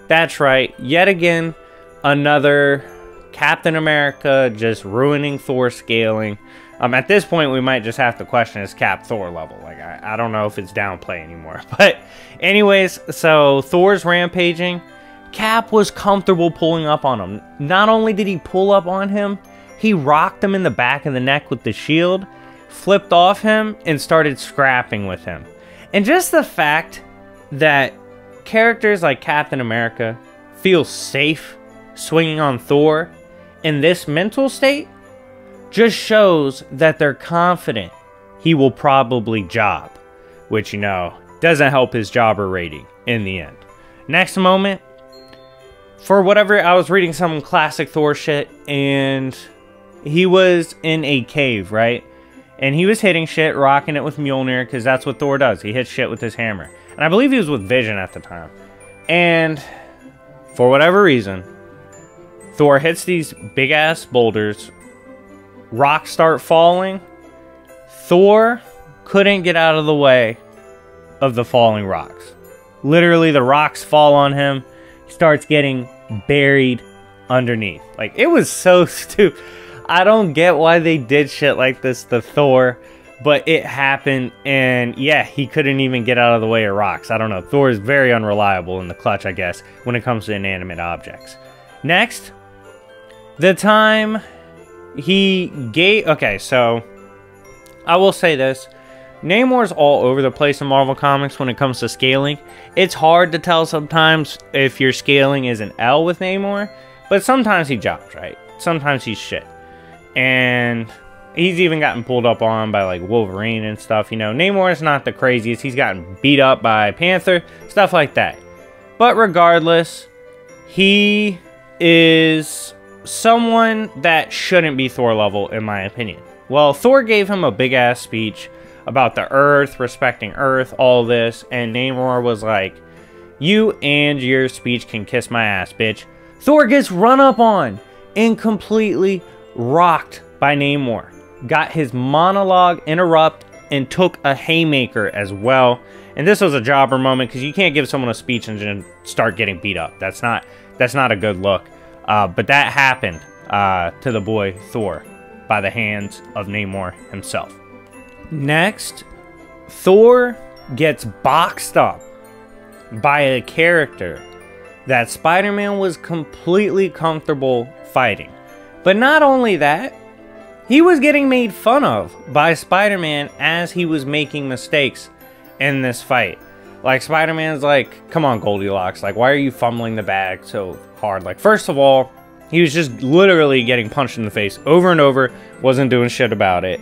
That's right, yet again, another Captain America just ruining Thor scaling. At this point, we might just have to question his Cap Thor level. Like, I don't know if it's downplay anymore. But anyways, so Thor's rampaging. Cap was comfortable pulling up on him. Not only did he pull up on him, he rocked him in the back of the neck with the shield, flipped off him, and started scrapping with him. And just the fact that characters like Captain America feel safe swinging on Thor in this mental state just shows that they're confident he will probably job, which, you know, doesn't help his jobber rating in the end. Next moment, for whatever, I was reading some classic Thor shit, and he was in a cave, right? And he was hitting shit, rocking it with Mjolnir, because that's what Thor does. He hits shit with his hammer. And I believe he was with Vision at the time. And for whatever reason, Thor hits these big-ass boulders. Rocks start falling. Thor couldn't get out of the way of the falling rocks. Literally, the rocks fall on him. He starts getting buried underneath. Like, it was so stupid. I don't get why they did shit like this to Thor, but it happened, and yeah, he couldn't even get out of the way of rocks. I don't know. Thor is very unreliable in the clutch, I guess, when it comes to inanimate objects. Next, the time he gave... Okay, so I will say this. Namor's all over the place in Marvel Comics when it comes to scaling. It's hard to tell sometimes if your scaling is an L with Namor, but sometimes he jobs, right? Sometimes he's shit. And he's even gotten pulled up on by like Wolverine and stuff. You know, Namor is not the craziest. He's gotten beat up by Panther, stuff like that. But regardless, he is someone that shouldn't be Thor level, in my opinion. Well, Thor gave him a big ass speech about the Earth, respecting Earth, all this, and Namor was like, "You and your speech can kiss my ass, bitch." Thor gets run up on and completely rocked by Namor. Got his monologue interrupted and took a haymaker as well. And this was a jobber moment because you can't give someone a speech and then start getting beat up. That's not a good look. But that happened to the boy Thor by the hands of Namor himself. Next, Thor gets boxed up by a character that Spider-Man was completely comfortable fighting. But not only that, he was getting made fun of by Spider-Man as he was making mistakes in this fight. Like, Spider-Man's like, "Come on, Goldilocks, like, why are you fumbling the bag so hard?" Like, first of all, he was just literally getting punched in the face over and over, wasn't doing shit about it.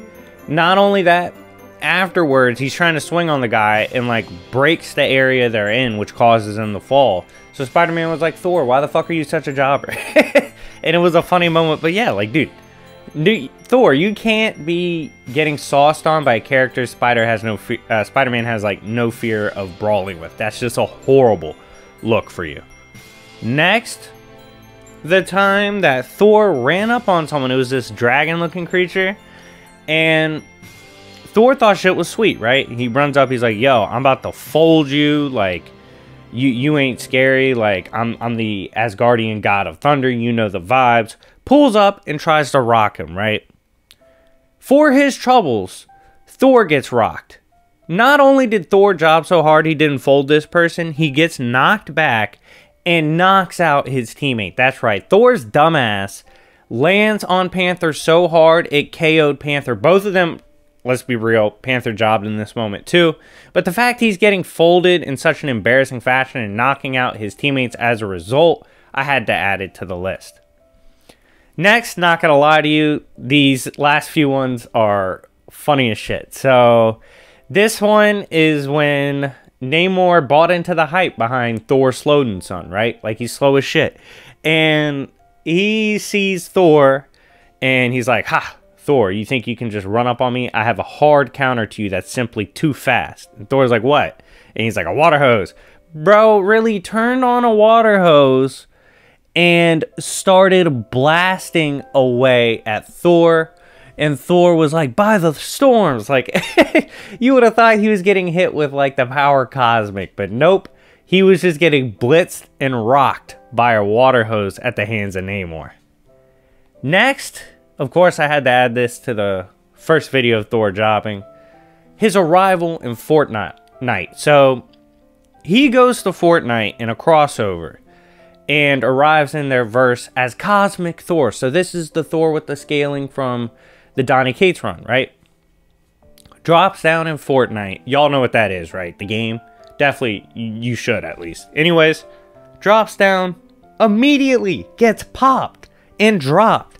Not only that, afterwards, he's trying to swing on the guy and, like, breaks the area they're in, which causes him to fall. So Spider-Man was like, "Thor, why the fuck are you such a jobber?" And it was a funny moment, but yeah, like, dude, Thor, you can't be getting sauced on by a character Spider-Man has like no fear of brawling with. That's just a horrible look for you. Next, the time that Thor ran up on someone, it was this dragon-looking creature, and Thor thought shit was sweet, right? He runs up, he's like, "Yo, I'm about to fold you, like, you ain't scary, like, I'm the Asgardian god of thunder, you know the vibes." Pulls up and tries to rock him, right? For his troubles, Thor gets rocked. Not only did Thor job so hard he didn't fold this person, he gets knocked back and knocks out his teammate. That's right, Thor's dumbass lands on Panther so hard it KO'd Panther. Both of them, let's be real, Panther jobbed in this moment too. But the fact he's getting folded in such an embarrassing fashion and knocking out his teammates as a result, I had to add it to the list. Next, not gonna lie to you, these last few ones are funny as shit. So, this one is when Namor bought into the hype behind Thor Sloden's son, right? Like, he's slow as shit. And he sees Thor, and he's like, "Ha, Thor, you think you can just run up on me? I have a hard counter to you that's simply too fast." And Thor's like, "What?" And he's like, "A water hose." Bro, really turned on a water hose and started blasting away at Thor. And Thor was like, "By the storms." Like, you would have thought he was getting hit with like the power cosmic, but nope. He was just getting blitzed and rocked by a water hose at the hands of Namor. Next, of course, I had to add this to the first video of Thor jobbing. His arrival in Fortnite. So, he goes to Fortnite in a crossover and arrives in their verse as Cosmic Thor. So this is the Thor with the scaling from the Donny Cates run, right? Drops down in Fortnite. Y'all know what that is, right? The game. Definitely, you should at least. Anyways, drops down, immediately gets popped and dropped.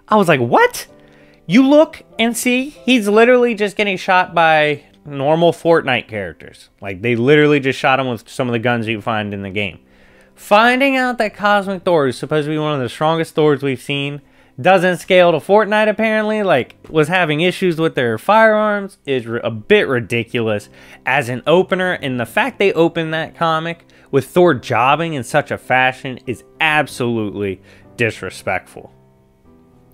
I was like, what? You look and see, he's literally just getting shot by normal Fortnite characters. Like, they literally just shot him with some of the guns you find in the game. Finding out that Cosmic Thor, who's supposed to be one of the strongest Thors we've seen, doesn't scale to Fortnite apparently, like, was having issues with their firearms, is a bit ridiculous as an opener. And the fact they opened that comic with Thor jobbing in such a fashion is absolutely disrespectful.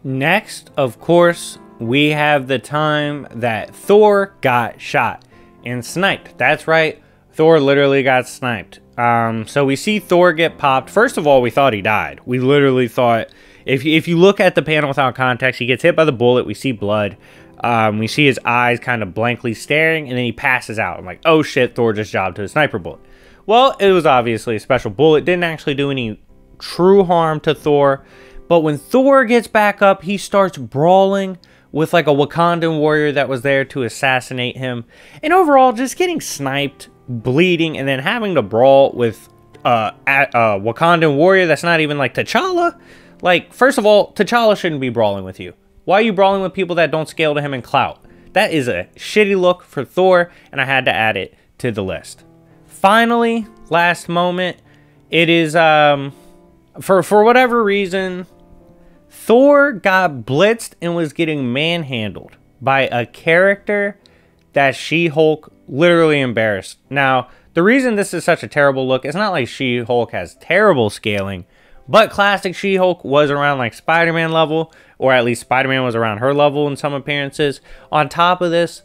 Next, of course, we have the time that Thor got shot and sniped. That's right, Thor literally got sniped. So we see Thor get popped. First of all, we thought he died. We literally thought, if you look at the panel without context, he gets hit by the bullet. We see blood. We see his eyes kind of blankly staring, and then he passes out. I'm like, oh shit, Thor just jobbed to a sniper bullet. Well, it was obviously a special bullet. Didn't actually do any true harm to Thor. But when Thor gets back up, he starts brawling with like a Wakandan warrior that was there to assassinate him. And overall, just getting sniped, bleeding, and then having to brawl with a Wakandan warrior that's not even like T'Challa. Like, first of all, T'Challa shouldn't be brawling with you. Why are you brawling with people that don't scale to him in clout? That is a shitty look for Thor, and I had to add it to the list. Finally, last moment, it is, for whatever reason, Thor got blitzed and was getting manhandled by a character that She-Hulk literally embarrassed. Now, the reason this is such a terrible look, it's not like She-Hulk has terrible scaling, but classic She-Hulk was around like Spider-Man level, or at least Spider-Man was around her level in some appearances. On top of this,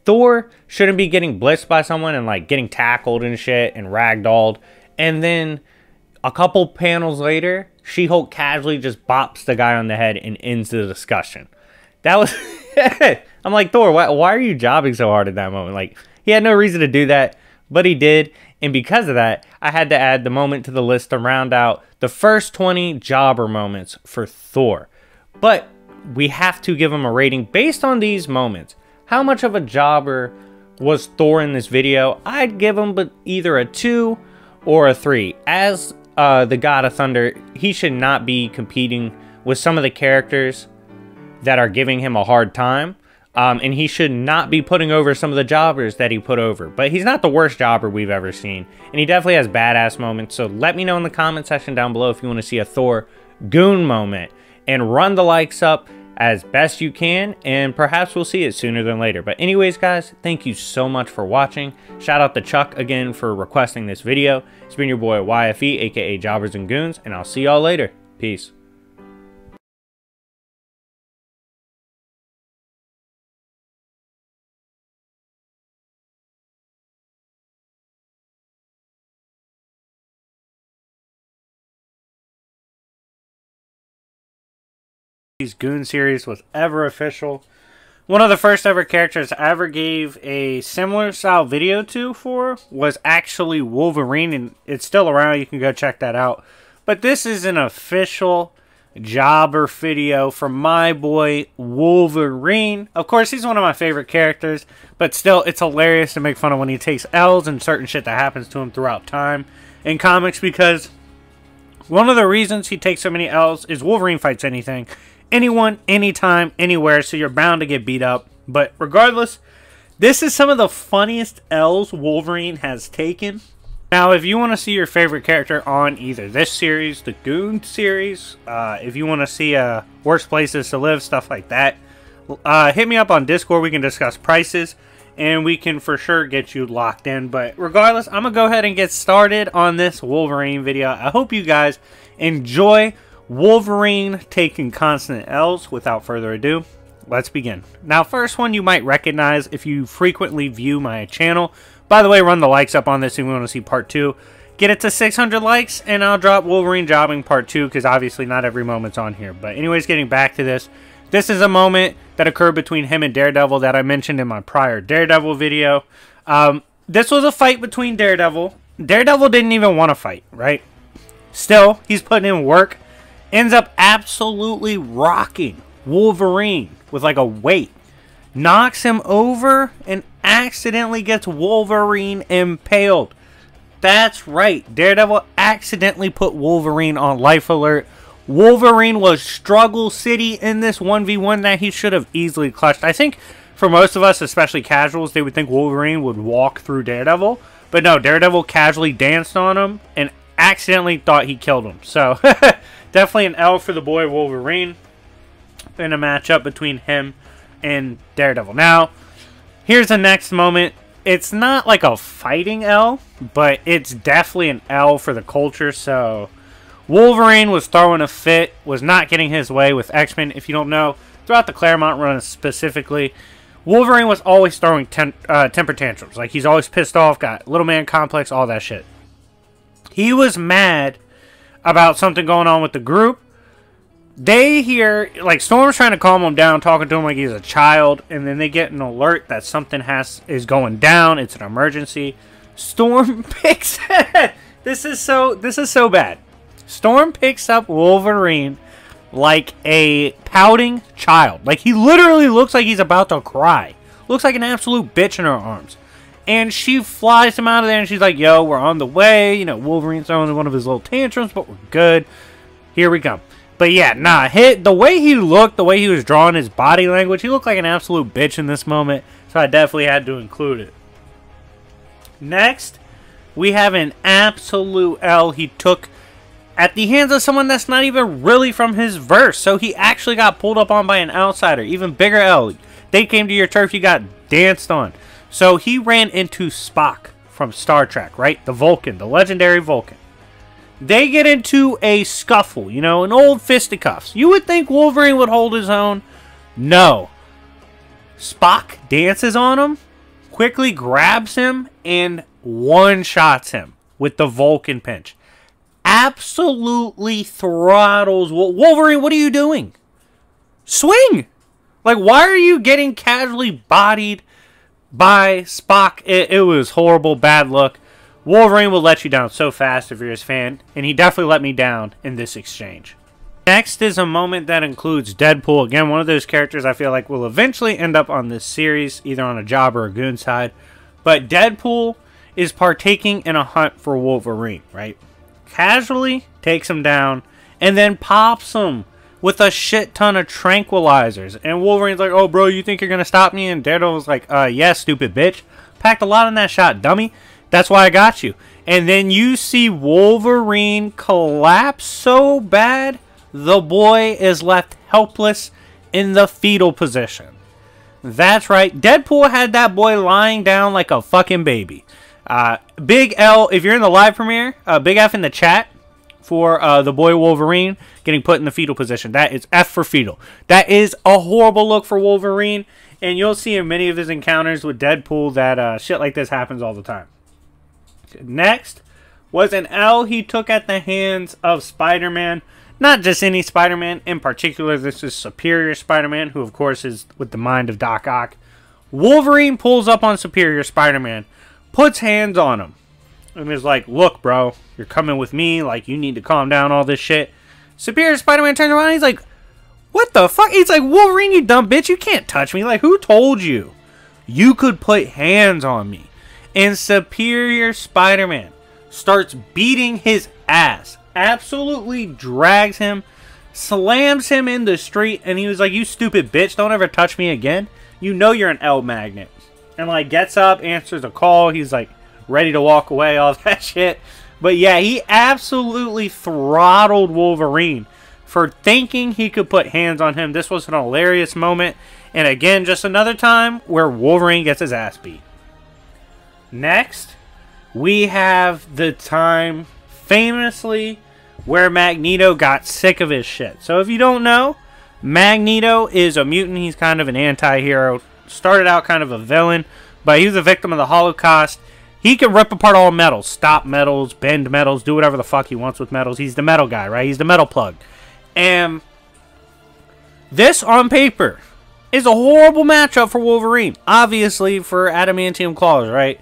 Thor shouldn't be getting blitzed by someone and like getting tackled and shit and ragdolled. And then a couple panels later, She-Hulk casually just bops the guy on the head and ends the discussion. That was... I'm like, Thor, why are you jobbing so hard at that moment? Like, he had no reason to do that, but he did. And because of that, I had to add the moment to the list to round out the first 20 jobber moments for Thor. But we have to give him a rating based on these moments. How much of a jobber was Thor in this video? I'd give him either a 2 or a 3. As the God of Thunder, he should not be competing with some of the characters that are giving him a hard time. And he should not be putting over some of the jobbers that he put over. But he's not the worst jobber we've ever seen. And he definitely has badass moments. So let me know in the comment section down below if you want to see a Thor goon moment. And run the likes up as best you can. And perhaps we'll see it sooner than later. But anyways, guys, thank you so much for watching. Shout out to Chuck again for requesting this video. It's been your boy YFE, aka Jobbers and Goons. And I'll see y'all later. Peace. Goon series was ever official. One of the first ever characters I ever gave a similar style video to was actually Wolverine, and it's still around. You can go check that out. But this is an official jobber video from my boy Wolverine. Of course, he's one of my favorite characters, but still, it's hilarious to make fun of when he takes L's and certain shit that happens to him throughout time in comics, because one of the reasons he takes so many L's is Wolverine fights anything. Anyone, anytime, anywhere, so you're bound to get beat up. But regardless, this is some of the funniest L's Wolverine has taken. Now, if you want to see your favorite character on either this series, the Goon series, if you want to see worst places to live, stuff like that, hit me up on Discord. We can discuss prices, and we can for sure get you locked in. But regardless, I'm going to go ahead and get started on this Wolverine video. I hope you guys enjoy Wolverine taking constant L's. Without further ado, let's begin. Now, first one you might recognize if you frequently view my channel. By the way, run the likes up on this if you want to see part 2. Get it to 600 likes, and I'll drop Wolverine jobbing part 2, because obviously not every moment's on here. But anyways, getting back to this. This is a moment that occurred between him and Daredevil that I mentioned in my prior Daredevil video. This was a fight between Daredevil. Daredevil didn't even want to fight, right? Still, he's putting in work. Ends up absolutely rocking Wolverine with like a weight. Knocks him over and accidentally gets Wolverine impaled. That's right. Daredevil accidentally put Wolverine on life alert. Wolverine was struggle city in this 1v1 that he should have easily clutched. I think for most of us, especially casuals, they would think Wolverine would walk through Daredevil. But no, Daredevil casually danced on him and accidentally thought he killed him. So definitely an L for the boy Wolverine in a matchup between him and Daredevil. Now, here's the next moment. It's not like a fighting L, but it's definitely an L for the culture. So Wolverine was throwing a fit, was not getting his way with X-Men. If you don't know, throughout the Claremont run specifically, Wolverine was always throwing temper tantrums. Like, he's always pissed off, got little man complex, all that shit. He was mad about something going on with the group. They hear, like, Storm's trying to calm him down, talking to him like he's a child, and then they get an alert that something is going down. It's an emergency. Storm picks this is so bad. Storm picks up Wolverine, like a pouting child. Like, he literally looks like he's about to cry. Looks like an absolute bitch in her arms. And she flies him out of there, and she's like, yo, we're on the way. You know, Wolverine's throwing one of his little tantrums, but we're good. Here we come. But yeah, nah, the way he looked, the way he was drawing his body language, he looked like an absolute bitch in this moment. So I definitely had to include it. Next, we have an absolute L he took at the hands of someone that's not even really from his verse. So he actually got pulled up on by an outsider. Even bigger L. They came to your turf, you got danced on. So he ran into Spock from Star Trek, right? The Vulcan, the legendary Vulcan. They get into a scuffle, you know, an old fisticuffs. You would think Wolverine would hold his own. No. Spock dances on him, quickly grabs him, and one-shots him with the Vulcan pinch. Absolutely throttles Wolverine. What are you doing? Swing! Like, why are you getting casually bodied by Spock? It was horrible, bad look. Wolverine will let you down so fast if you're his fan, and he definitely let me down in this exchange. Next is a moment that includes Deadpool. Again, one of those characters I feel like will eventually end up on this series, either on a job or a goon side. But Deadpool is partaking in a hunt for Wolverine, right? Casually takes him down, and then pops him with a shit ton of tranquilizers. And Wolverine's like, oh, bro, you think you're going to stop me? And Daredevil's like, yeah, stupid bitch. Packed a lot in that shot, dummy. That's why I got you. And then you see Wolverine collapse so bad, the boy is left helpless in the fetal position. That's right. Deadpool had that boy lying down like a fucking baby. Big L, if you're in the live premiere, big F in the chat for the boy Wolverine getting put in the fetal position. That is F for fetal. That is a horrible look for Wolverine. And you'll see in many of his encounters with Deadpool that shit like this happens all the time. Next was an L he took at the hands of Spider-Man. Not just any Spider-Man. In particular, this is Superior Spider-Man, who of course is with the mind of Doc Ock. Wolverine pulls up on Superior Spider-Man, puts hands on him, and is like, look, bro, you're coming with me. Like, you need to calm down, all this shit. Superior Spider-Man turns around and he's like, what the fuck? He's like, Wolverine, you dumb bitch. You can't touch me. Like, who told you you could put hands on me? And Superior Spider-Man starts beating his ass. Absolutely drags him. Slams him in the street. And he was like, you stupid bitch. Don't ever touch me again. You know you're an L magnet. And like gets up, answers a call. He's like ready to walk away. All that shit. But yeah, he absolutely throttled Wolverine for thinking he could put hands on him. This was an hilarious moment. And again, just another time where Wolverine gets his ass beat. Next, we have the time, famously, where Magneto got sick of his shit. So if you don't know, Magneto is a mutant. He's kind of an anti-hero. Started out kind of a villain, but he was a victim of the Holocaust. He can rip apart all metals, stop metals, bend metals, do whatever the fuck he wants with metals. He's the metal guy, right? He's the metal plug. And this, on paper, is a horrible matchup for Wolverine. Obviously, for adamantium claws, right?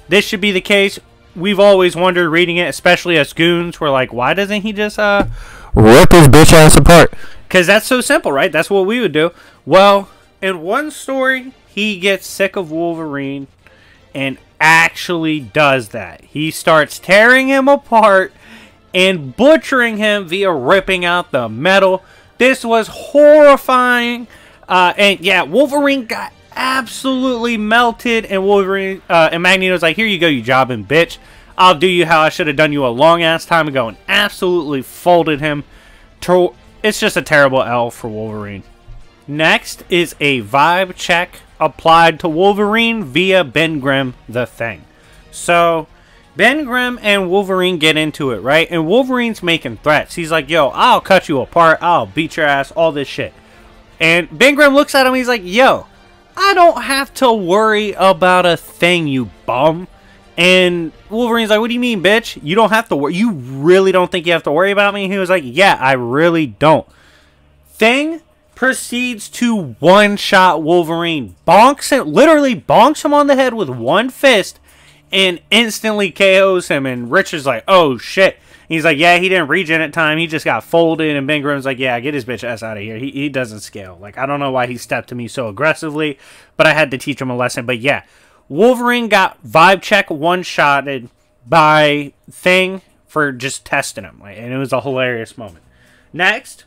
This should be the case. We've always wondered reading it, especially as goons. We're like, why doesn't he just rip his bitch ass apart? Because that's so simple, right? That's what we would do. Well, in one story, he gets sick of Wolverine and actually does that. He starts tearing him apart and butchering him via ripping out the metal. This was horrifying. And yeah, Wolverine got absolutely melted, and Wolverine and Magneto's like, here you go, you jobbing bitch. I'll do you how I should have done you a long ass time ago, and absolutely folded him. It's just a terrible L for Wolverine. Next is a vibe check applied to Wolverine via Ben Grimm the Thing. So Ben Grimm and Wolverine get into it, right? And Wolverine's making threats. He's like, yo, I'll cut you apart, I'll beat your ass, all this shit. And Ben Grimm looks at him, he's like, yo, I don't have to worry about a thing, you bum. And Wolverine's like, what do you mean, bitch? You don't have to worry. You really don't think you have to worry about me? And he was like, yeah, I really don't. Thing proceeds to one-shot Wolverine. Bonks him, literally bonks him on the head with one fist and instantly KOs him. And Richard's like, oh shit. He's like, yeah, he didn't regen at time. He just got folded. And Ben Grimm's like, yeah, get his bitch ass out of here. He doesn't scale. Like, I don't know why he stepped to me so aggressively, but I had to teach him a lesson. But yeah, Wolverine got vibe check one-shotted by Thing for just testing him. Like, and it was a hilarious moment. Next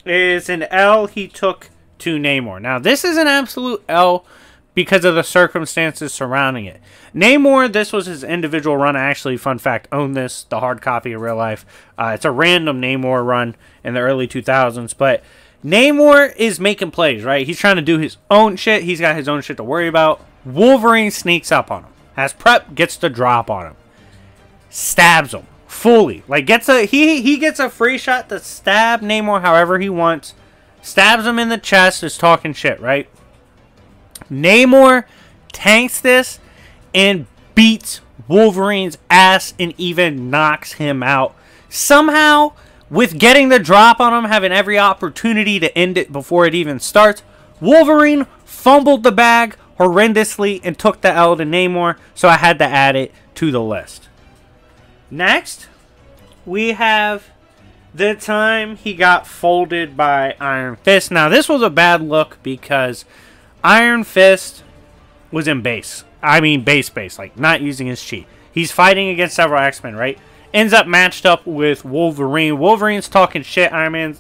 is an L he took to Namor. Now, this is an absolute L because of the circumstances surrounding it. Namor, this was his individual run. I actually, fun fact, own this, the hard copy in real life. It's a random Namor run in the early 2000s. But Namor is making plays, right? He's trying to do his own shit. He's got his own shit to worry about. Wolverine sneaks up on him. Has prep, gets the drop on him. Stabs him fully. Like, he gets a free shot to stab Namor however he wants. Stabs him in the chest, is talking shit, right? Namor tanks this and beats Wolverine's ass and even knocks him out. Somehow, with getting the drop on him, having every opportunity to end it before it even starts, Wolverine fumbled the bag horrendously and took the L to Namor, so I had to add it to the list. Next, we have the time he got folded by Iron Fist. Now, this was a bad look because Iron Fist was in base. I mean base, like not using his chi. He's fighting against several X-Men, right? Ends up matched up with Wolverine. Wolverine's talking shit. Iron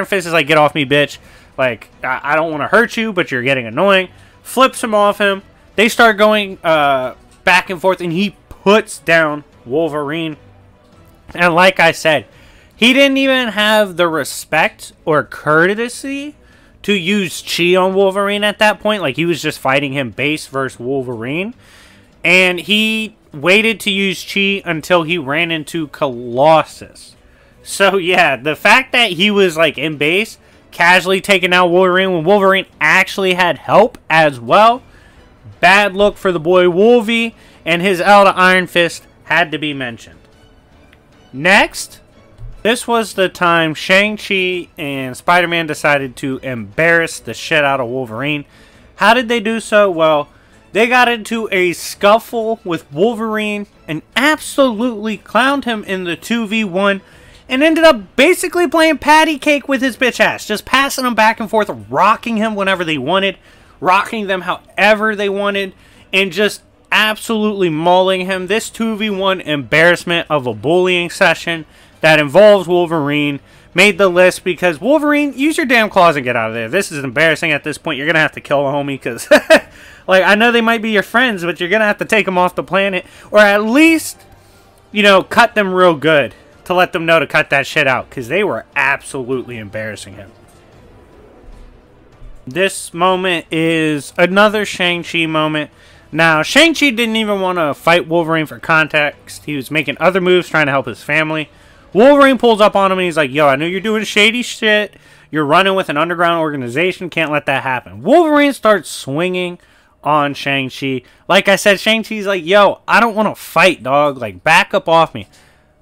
Fist is like, get off me, bitch. Like, I don't want to hurt you, but you're getting annoying. Flips him off him. They start going back and forth, and he puts down Wolverine. And like I said, he didn't even have the respect or courtesy to use chi on Wolverine at that point. Like, he was just fighting him base versus Wolverine. And he waited to use chi until he ran into Colossus. So, yeah, the fact that he was, like, in base, casually taking out Wolverine when Wolverine actually had help as well. Bad look for the boy Wolvie. And his L to Iron Fist had to be mentioned. Next, this was the time Shang-Chi and Spider-Man decided to embarrass the shit out of Wolverine. How did they do so? Well, they got into a scuffle with Wolverine and absolutely clowned him in the 2v1 and ended up basically playing patty cake with his bitch ass. Just passing him back and forth, rocking him whenever they wanted, rocking them however they wanted, and just absolutely mauling him. This 2v1 embarrassment of a bullying session that involves Wolverine made the list because Wolverine, use your damn claws and get out of there. This is embarrassing at this point. You're going to have to kill a homie because, like, I know they might be your friends, but you're going to have to take them off the planet. Or at least, you know, cut them real good to let them know to cut that shit out because they were absolutely embarrassing him. This moment is another Shang-Chi moment. Now, Shang-Chi didn't even want to fight Wolverine for context. He was making other moves trying to help his family. Wolverine pulls up on him and he's like, yo, I know you're doing shady shit. You're running with an underground organization. Can't let that happen. Wolverine starts swinging on Shang-Chi. Like I said, Shang-Chi's like, yo, I don't want to fight, dog. Like, back up off me.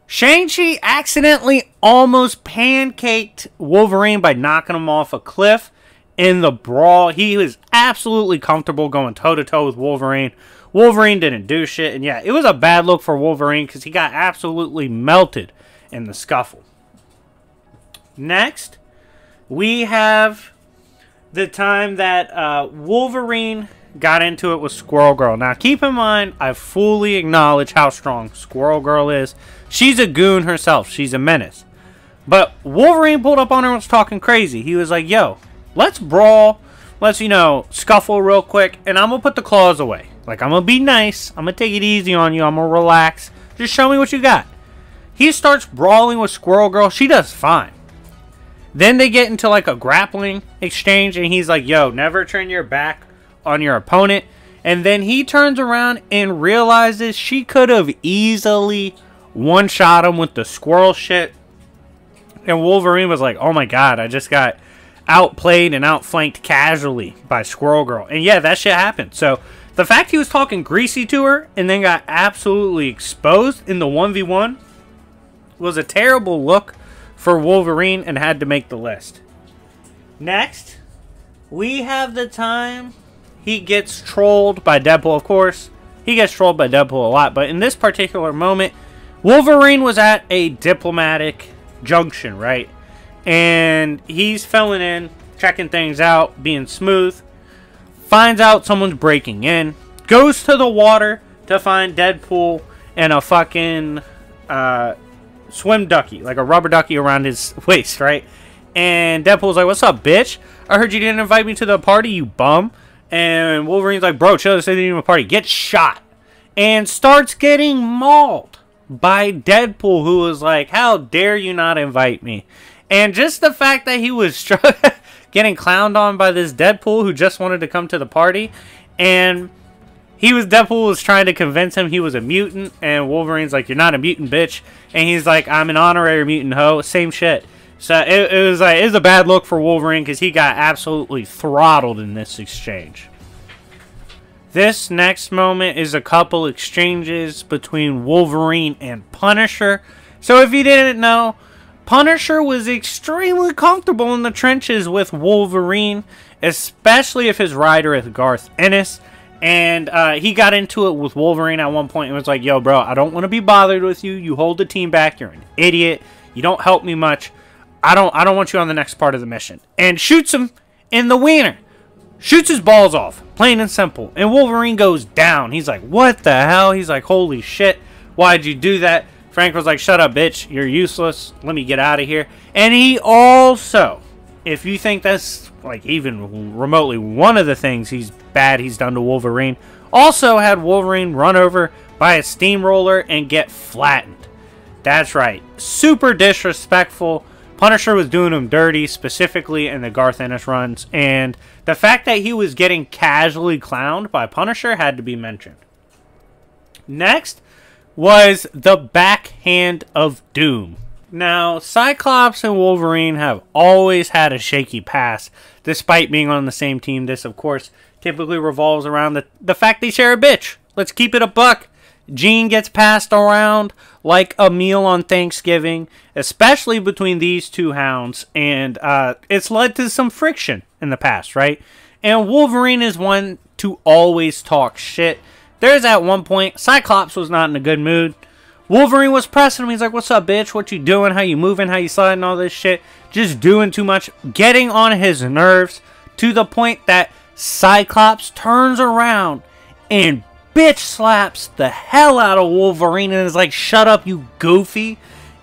Shang-Chi accidentally almost pancaked Wolverine by knocking him off a cliff in the brawl. He was absolutely comfortable going toe-to-toe with Wolverine. Wolverine didn't do shit. And yeah, it was a bad look for Wolverine because he got absolutely melted in the scuffle. Next, we have the time that Wolverine got into it with Squirrel Girl. Now, keep in mind, I fully acknowledge how strong Squirrel Girl is. She's a goon herself. She's a menace. But Wolverine pulled up on her and was talking crazy. He was like, yo, let's brawl. Let's, you know, scuffle real quick. And I'm going to put the claws away. Like, I'm going to be nice. I'm going to take it easy on you. I'm going to relax. Just show me what you got. He starts brawling with Squirrel Girl. She does fine. Then they get into like a grappling exchange. And he's like, yo, never turn your back on your opponent. And then he turns around and realizes she could have easily one-shot him with the squirrel shit. And Wolverine was like, oh my god, I just got outplayed and outflanked casually by Squirrel Girl. And yeah, that shit happened. So the fact he was talking greasy to her and then got absolutely exposed in the 1v1 was a terrible look for Wolverine and had to make the list. Next, we have the time he gets trolled by Deadpool, of course. he gets trolled by Deadpool a lot. But in this particular moment, Wolverine was at a diplomatic junction, right? And he's filling in, checking things out, being smooth. Finds out someone's breaking in. Goes to the water to find Deadpool and a fucking swim ducky, like a rubber ducky around his waist, right? And Deadpool's like, "What's up, bitch? I heard you didn't invite me to the party, you bum." And Wolverine's like, "Bro, chill, this isn't even a party." Gets shot. And starts getting mauled by Deadpool, who was like, "How dare you not invite me?" And just the fact that he was getting clowned on by this Deadpool who just wanted to come to the party. And Deadpool was trying to convince him he was a mutant. And Wolverine's like, "You're not a mutant, bitch." And he's like, "I'm an honorary mutant, ho." Same shit. So it was a bad look for Wolverine because he got absolutely throttled in this exchange. This next moment is a couple exchanges between Wolverine and Punisher. So if you didn't know, Punisher was extremely comfortable in the trenches with Wolverine, especially if his rider is Garth Ennis. And he got into it with Wolverine at one point and was like, "Yo, bro, I don't want to be bothered with you. You hold the team back. You're an idiot. You don't help me much. I don't want you on the next part of the mission." And shoots him in the wiener. Shoots his balls off. Plain and simple. And Wolverine goes down. He's like, "What the hell?" He's like, "Holy shit. Why'd you do that?" Frank was like, "Shut up, bitch. You're useless. Let me get out of here." And he also, if you think that's like even remotely one of the things he's done to Wolverine, also had Wolverine run over by a steamroller and get flattened. That's right. Super disrespectful. Punisher was doing him dirty, specifically in the Garth Ennis runs, and the fact that he was getting casually clowned by Punisher had to be mentioned. Next was the backhand of doom. Now, Cyclops and Wolverine have always had a shaky past, despite being on the same team. This, of course, typically revolves around the fact they share a bitch. Let's keep it a buck. Jean gets passed around like a meal on Thanksgiving, especially between these two hounds, and it's led to some friction in the past, right? And Wolverine is one to always talk shit. There's at one point, Cyclops was not in a good mood. Wolverine was pressing him. He's like, "What's up, bitch? What you doing? How you moving? How you sliding? All this shit." Just doing too much, getting on his nerves to the point that Cyclops turns around and bitch slaps the hell out of Wolverine and is like, "Shut up, you goofy,"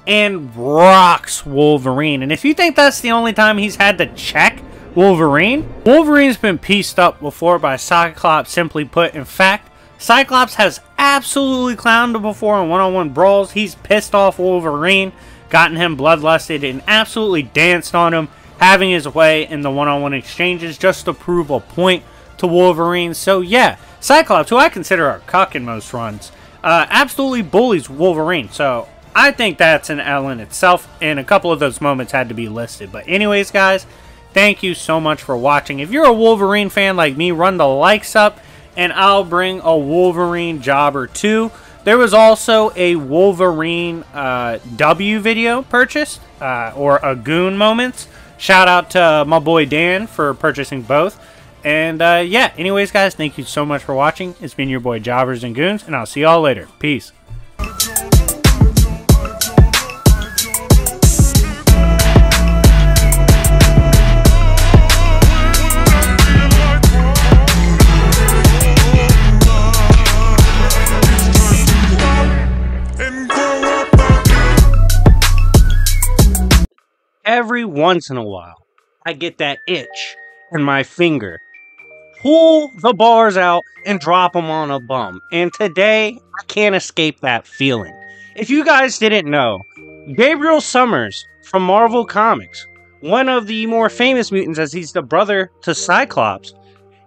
and rocks Wolverine. And if you think that's the only time he's had to check Wolverine, Wolverine's been pieced up before by Cyclops, simply put. In fact, Cyclops has absolutely clowned him before in one-on-one brawls. He's pissed off Wolverine, gotten him bloodlusted, and absolutely danced on him, having his way in the one-on-one exchanges just to prove a point to Wolverine. So yeah, Cyclops, who I consider a cuck in most runs, absolutely bullies Wolverine. So I think that's an L in itself, and a couple of those moments had to be listed. But anyways, guys, thank you so much for watching. If you're a Wolverine fan like me, run the likes up, and I'll bring a Wolverine jobber too. There was also a Wolverine W video purchased, or a Goon Moments. Shout out to my boy Dan for purchasing both. And yeah, anyways, guys, thank you so much for watching. It's been your boy Jobbers and Goons, and I'll see y'all later. Peace. Every once in a while, I get that itch in my finger. Pull the bars out and drop them on a bum. And today, I can't escape that feeling. If you guys didn't know, Gabriel Summers from Marvel Comics, one of the more famous mutants as he's the brother to Cyclops,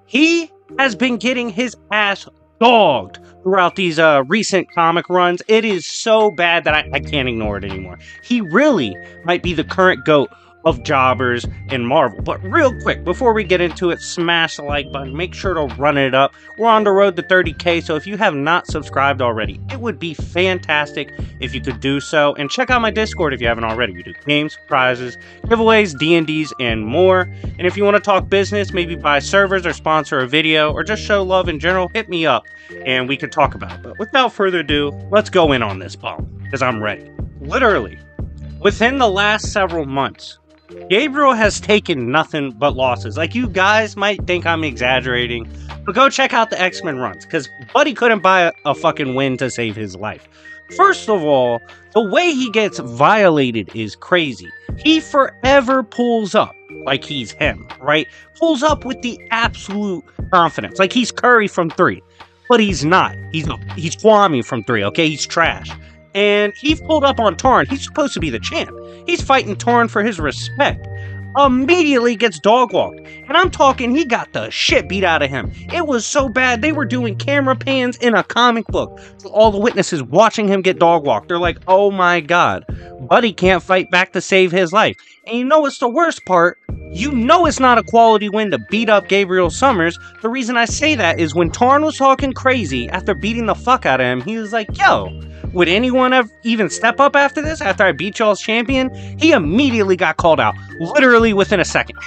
he has been getting his ass dogged throughout these recent comic runs. It is so bad that I can't ignore it anymore. He really might be the current GOAT of jobbers in Marvel. But real quick, before we get into it, smash the like button, make sure to run it up. We're on the road to 30K, so if you have not subscribed already, it would be fantastic if you could do so. And check out my Discord if you haven't already. We do games, prizes, giveaways, D&Ds, and more. And if you want to talk business, maybe buy servers or sponsor a video, or just show love in general, hit me up and we can talk about it. But without further ado, let's go in on this, Paul, because I'm ready. Literally, within the last several months, Gabriel has taken nothing but losses. Like, you guys might think I'm exaggerating, but go check out the X-Men runs, because Buddy couldn't buy a fucking win to save his life. First of all, the way he gets violated is crazy. He forever pulls up like he's him, right? Pulls up with the absolute confidence, like he's Curry from 3. But he's not. He's Kwame from 3, okay? He's trash. And he pulled up on Tarn. He's supposed to be the champ. He's fighting Tarn for his respect. Immediately gets dog walked. And I'm talking, he got the shit beat out of him. It was so bad, they were doing camera pans in a comic book. All the witnesses watching him get dog walked. They're like, oh my god, Buddy can't fight back to save his life. And you know what's the worst part? You know it's not a quality win to beat up Gabriel Summers. The reason I say that is when Tarn was talking crazy after beating the fuck out of him, he was like, yo, would anyone even step up after this, after I beat y'all's champion? He immediately got called out, literally within a second.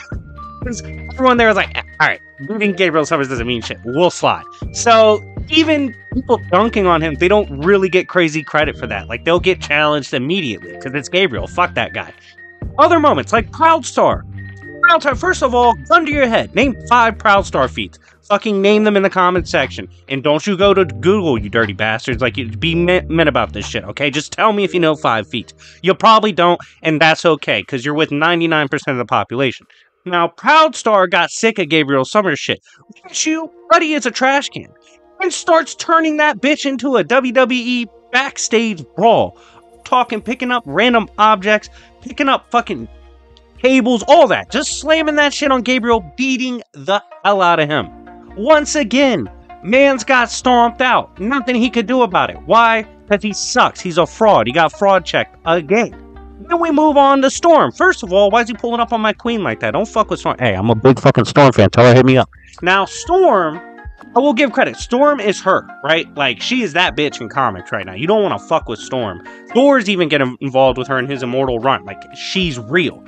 Everyone there was like, alright, beating Gabriel Summers doesn't mean shit, we'll slide. So, even people dunking on him, they don't really get crazy credit for that. Like, they'll get challenged immediately, because it's Gabriel, fuck that guy. Other moments, like Proudstar. Proudstar, first of all, gun to your head, name 5 Proudstar feats. Fucking name them in the comments section. And don't you go to Google, you dirty bastards. Like, be men about this shit, okay? Just tell me if you know 5 feats. You probably don't, and that's okay, because you're with 99% of the population. Now, Proudstar got sick of Gabriel Summers shit. Buddy is a trash can. And starts turning that bitch into a WWE backstage brawl. Picking up random objects, picking up fucking cables, all that. Just slamming that shit on Gabriel, beating the hell out of him. Once again, man's got stomped out. Nothing he could do about it. Why? Because he sucks. He's a fraud. He got fraud checked again. Then we move on to Storm. First of all, why is he pulling up on my queen like that? Don't fuck with Storm. Hey, I'm a big fucking Storm fan. Tell her hit me up. Now, Storm, I will give credit. Storm is her, right? Like, she is that bitch in comics right now. You don't want to fuck with Storm. Thor's even getting involved with her in his Immortal run. Like, she's real.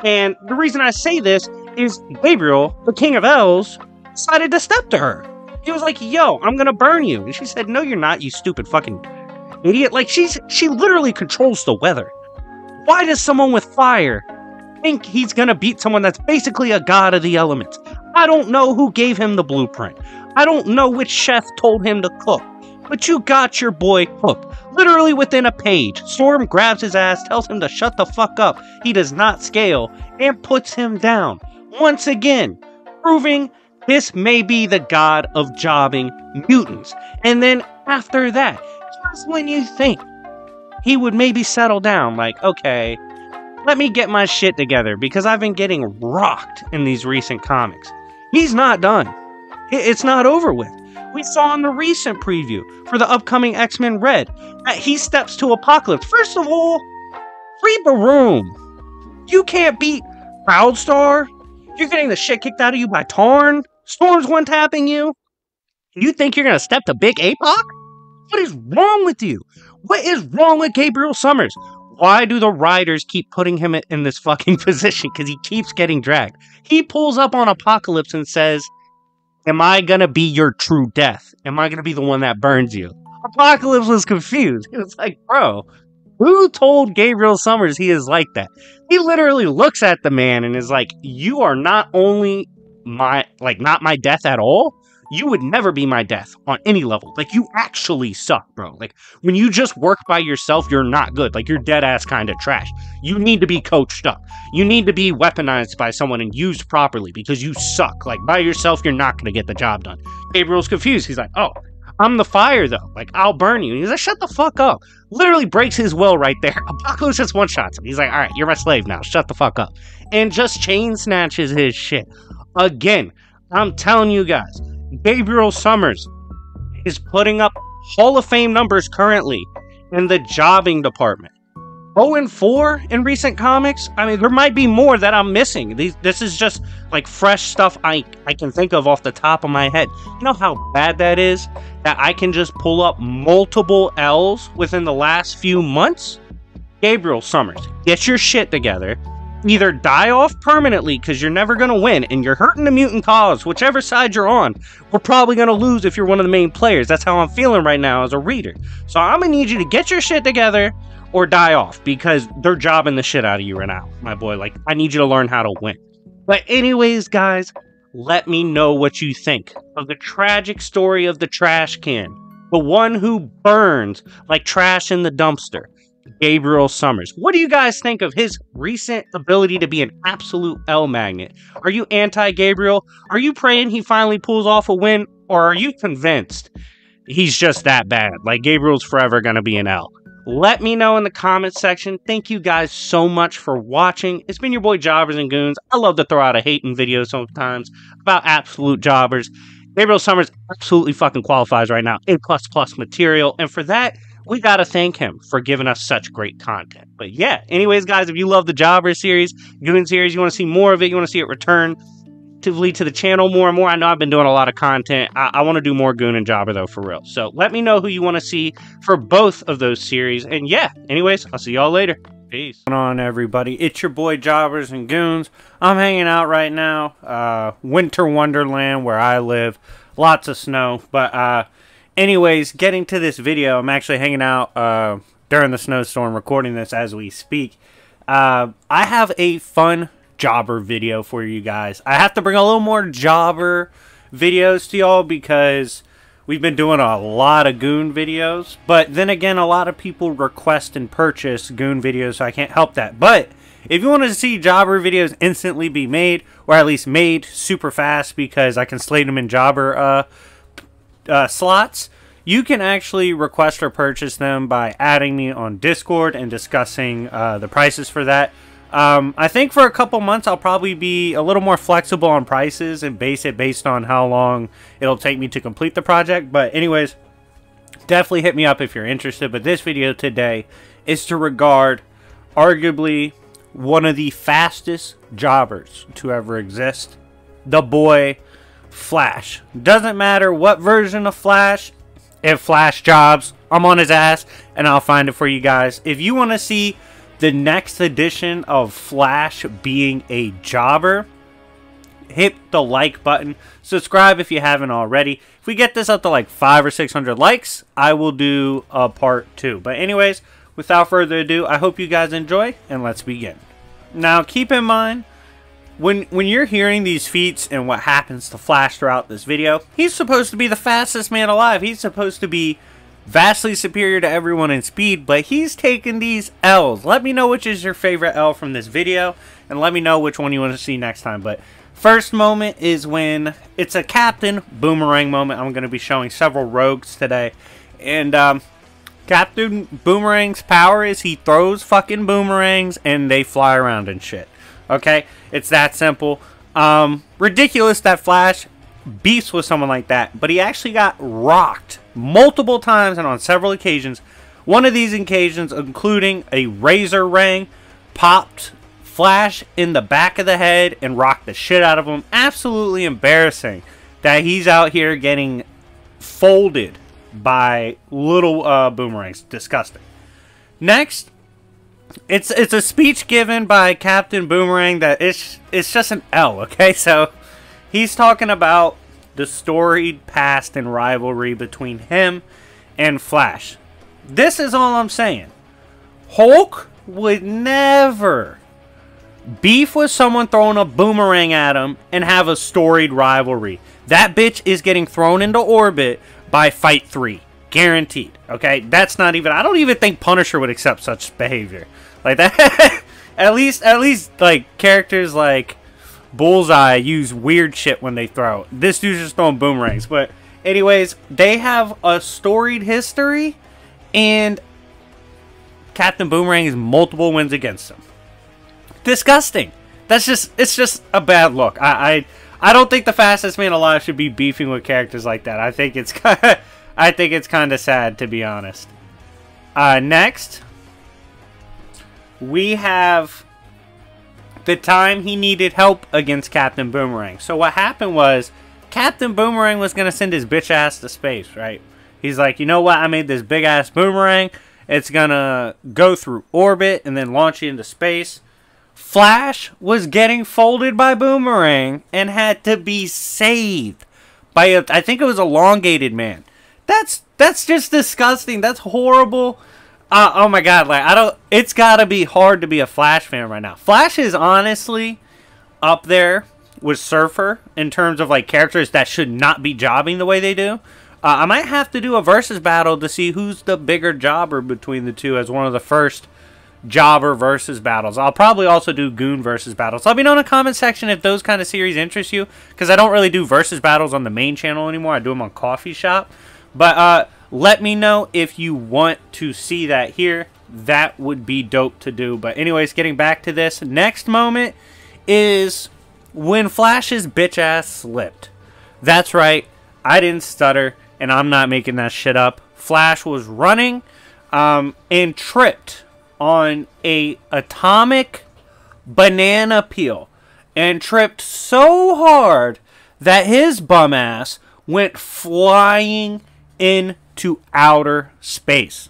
And the reason I say this is Gabriel, the King of Elves, decided to step to her. He was like, yo, I'm gonna burn you. And she said, no, you're not, you stupid fucking idiot. Like, she literally controls the weather. Why does someone with fire think he's gonna beat someone that's basically a god of the elements? I don't know who gave him the blueprint. I don't know which chef told him to cook. But you got your boy cooked. Literally within a page. Storm grabs his ass, tells him to shut the fuck up. He does not scale, and puts him down. Once again, proving this may be the god of jobbing mutants. And then after that, just when you think he would maybe settle down, like, okay, let me get my shit together, because I've been getting rocked in these recent comics. He's not done. It's not over with. We saw in the recent preview for the upcoming X-Men Red that he steps to Apocalypse. First of all, read the room. You can't beat Proudstar. You're getting the shit kicked out of you by Tarn. Storm's one-tapping you. You think you're going to step to Big APOC? What is wrong with you? What is wrong with Gabriel Summers? Why do the writers keep putting him in this fucking position? Because he keeps getting dragged. He pulls up on Apocalypse and says, am I gonna be your true death? Am I gonna be the one that burns you? Apocalypse was confused. He was like, bro, who told Gabriel Summers he is like that? He literally looks at the man and is like, you are not only not my death at all, you would never be my death on any level. Like, you actually suck, bro. Like, when you just work by yourself, you're not good. Like, you're dead-ass kind of trash. You need to be coached up. You need to be weaponized by someone and used properly, because you suck. Like, by yourself, you're not going to get the job done. Gabriel's confused. He's like, oh, I'm the fire, though. Like, I'll burn you. And he's like, shut the fuck up. Literally breaks his will right there. Apocalypse just one-shots him. He's like, all right, you're my slave now. Shut the fuck up. And just chain snatches his shit. Again, I'm telling you guys, Gabriel Summers is putting up Hall of Fame numbers currently in the jobbing department. 0-4 in recent comics. I mean, there might be more that I'm missing. This is just like fresh stuff I can think of off the top of my head. You know how bad that is? That I can just pull up multiple L's within the last few months? Gabriel Summers, get your shit together. Either die off permanently because you're never going to win and you're hurting the mutant cause, whichever side you're on. We're probably going to lose if you're one of the main players. That's how I'm feeling right now as a reader. So I'm going to need you to get your shit together or die off because they're jobbing the shit out of you right now, my boy. Like, I need you to learn how to win. But anyways, guys, let me know what you think of the tragic story of the trash can. The one who burns like trash in the dumpster. Gabriel Summers. What do you guys think of his recent ability to be an absolute L magnet? Are you anti-Gabriel? Are you praying he finally pulls off a win? Or are you convinced he's just that bad? Like, Gabriel's forever going to be an L. Let me know in the comments section. Thank you guys so much for watching. It's been your boy Jobbers and Goons. I love to throw out a hating video sometimes about absolute jobbers. Gabriel Summers absolutely fucking qualifies right now. A++ material. And for that, we gotta thank him for giving us such great content. But yeah, anyways, guys, if you love the Jobber series, Goon series, you want to see more of it, you want to see it return to the channel more and more. I know I've been doing a lot of content. I want to do more Goon and Jobber, though, for real. So let me know who you want to see for both of those series. And yeah, anyways, I'll see y'all later. Peace. What's going on, everybody? It's your boy Jobbers and Goons. I'm hanging out right now. Winter Wonderland, where I live. Lots of snow. But anyways, getting to this video, I'm actually hanging out during the snowstorm, recording this as we speak. I have a fun Jobber video for you guys. I have to bring a little more Jobber videos to y'all because we've been doing a lot of Goon videos. But then again, a lot of people request and purchase Goon videos, so I can't help that. But if you want to see Jobber videos instantly be made, or at least made super fast because I can slate them in Jobber slots, you can actually request or purchase them by adding me on Discord and discussing the prices for that. I think for a couple months I'll probably be a little more flexible on prices and base it based on how long it'll take me to complete the project. But anyways, definitely hit me up if you're interested. But this video today is to regard arguably one of the fastest jobbers to ever exist, the boy Flash. Doesn't matter what version of Flash. If Flash jobs, I'm on his ass and I'll find it for you guys. If you want to see the next edition of Flash being a jobber, hit the like button. Subscribe if you haven't already. If we get this up to like 500 or 600 likes, I will do a part 2. But anyways, without further ado, I hope you guys enjoy and let's begin. Now keep in mind, when you're hearing these feats and what happens to Flash throughout this video, he's supposed to be the fastest man alive. He's supposed to be vastly superior to everyone in speed, but he's taking these L's. Let me know which is your favorite L from this video, and let me know which one you want to see next time. But first moment is when it's a Captain Boomerang moment. I'm going to be showing several rogues today, and Captain Boomerang's power is he throws fucking boomerangs and they fly around and shit. Okay, it's that simple. Ridiculous that Flash beefs with someone like that, but he actually got rocked multiple times and on several occasions. One of these occasions, including a razor ring, popped Flash in the back of the head and rocked the shit out of him. Absolutely embarrassing that he's out here getting folded by little boomerangs. Disgusting. Next, it's a speech given by Captain Boomerang that it's just an L, okay? So he's talking about the storied past and rivalry between him and Flash. This is all I'm saying. Hulk would never beef with someone throwing a boomerang at him and have a storied rivalry. That bitch is getting thrown into orbit by Fight 3. Guaranteed. Okay? That's not even... I don't even think Punisher would accept such behavior. Like that. at least like characters like Bullseye use weird shit when they throw. This dude's just throwing boomerangs. But anyways, they have a storied history, and Captain Boomerang has multiple wins against him. Disgusting. It's just a bad look. I don't think the fastest man alive should be beefing with characters like that. I think it's kind of sad, to be honest. Next, we have the time he needed help against Captain Boomerang. So what happened was, Captain Boomerang was going to send his bitch ass to space, right? He's like, you know what? I made this big ass boomerang. It's going to go through orbit and then launch you into space. Flash was getting folded by Boomerang and had to be saved by a, I think it was Elongated Man. That's just disgusting. That's horrible. Oh my god, like it's got to be hard to be a Flash fan right now. Flash is honestly up there with Surfer in terms of like characters that should not be jobbing the way they do. I might have to do a versus battle to see who's the bigger jobber between the two as one of the first jobber versus battles. I'll probably also do goon versus battles. Let me know in the comment section if those kind of series interest you, because I don't really do versus battles on the main channel anymore. I do them on Coffee Shop. But let me know if you want to see that here. That would be dope to do. But anyways, getting back to this, next moment is when Flash's bitch ass slipped. That's right, I didn't stutter, and I'm not making that shit up. Flash was running and tripped on a atomic banana peel and tripped so hard that his bum ass went flying into outer space.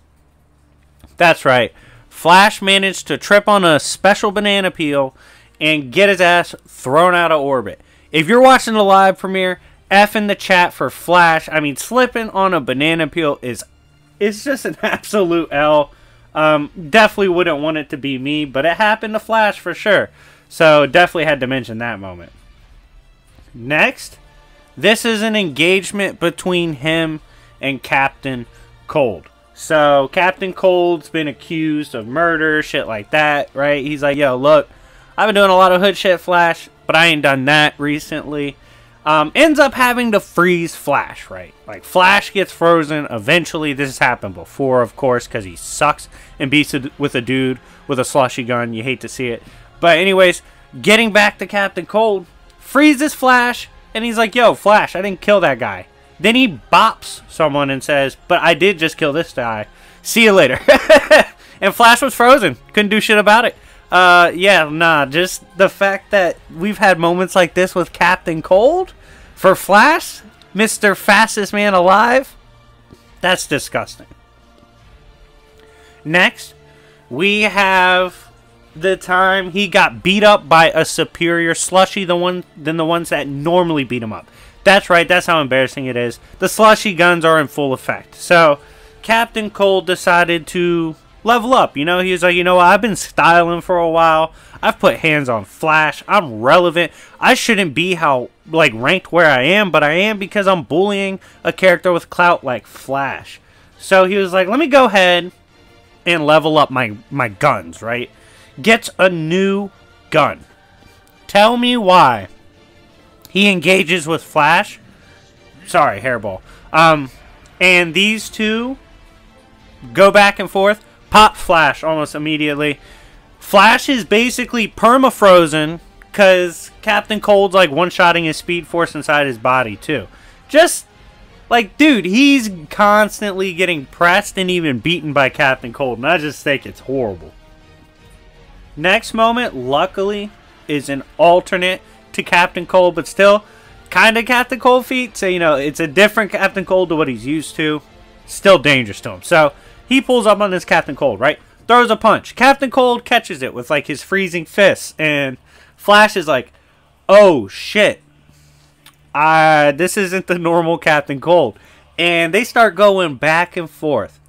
That's right, Flash managed to trip on a special banana peel and get his ass thrown out of orbit. If you're watching the live premiere, F in the chat for Flash. I mean, slipping on a banana peel it's just an absolute L. Definitely wouldn't want it to be me, but it happened to Flash for sure. So definitely had to mention that moment. Next, this is an engagement between him and Captain Cold. So Captain Cold's been accused of murder, shit like that, right? He's like, yo, look, I've been doing a lot of hood shit, Flash, but I ain't done that recently. Ends up having to freeze Flash, right? Like, Flash gets frozen eventually. This has happened before, of course, because he sucks and beats with a dude with a slushy gun. You hate to see it. But anyways, getting back to Captain Cold, freezes Flash, and he's like, yo, Flash, I didn't kill that guy. Then he bops someone and says, but I did just kill this guy. See you later. And Flash was frozen. Couldn't do shit about it. Yeah, nah, just the fact that we've had moments like this with Captain Cold for Flash, Mr. Fastest Man Alive, that's disgusting. Next, we have the time he got beat up by a superior slushy than the ones that normally beat him up. That's right, that's how embarrassing it is. The slushy guns are in full effect. So, Captain Cold decided to level up. You know, he was like, you know what, I've been styling for a while. I've put hands on Flash. I'm relevant. I shouldn't be ranked where I am, but I am because I'm bullying a character with clout like Flash. So he was like, let me go ahead and level up my guns, right? Gets a new gun. Tell me why he engages with Flash. Sorry, Hairball. And these two go back and forth. Pop Flash almost immediately. Flash is basically perma-frozen because Captain Cold's like one-shotting his Speed Force inside his body too. Just like, dude, he's constantly getting pressed and even beaten by Captain Cold, and I just think it's horrible. Next moment, luckily, is an alternate to Captain Cold, but still kind of Captain Cold feat. So, you know, it's a different Captain Cold to what he's used to. Still dangerous to him. So, he pulls up on this Captain Cold, right? Throws a punch. Captain Cold catches it with, like, his freezing fists. And Flash is like, oh, shit. This isn't the normal Captain Cold. And they start going back and forth.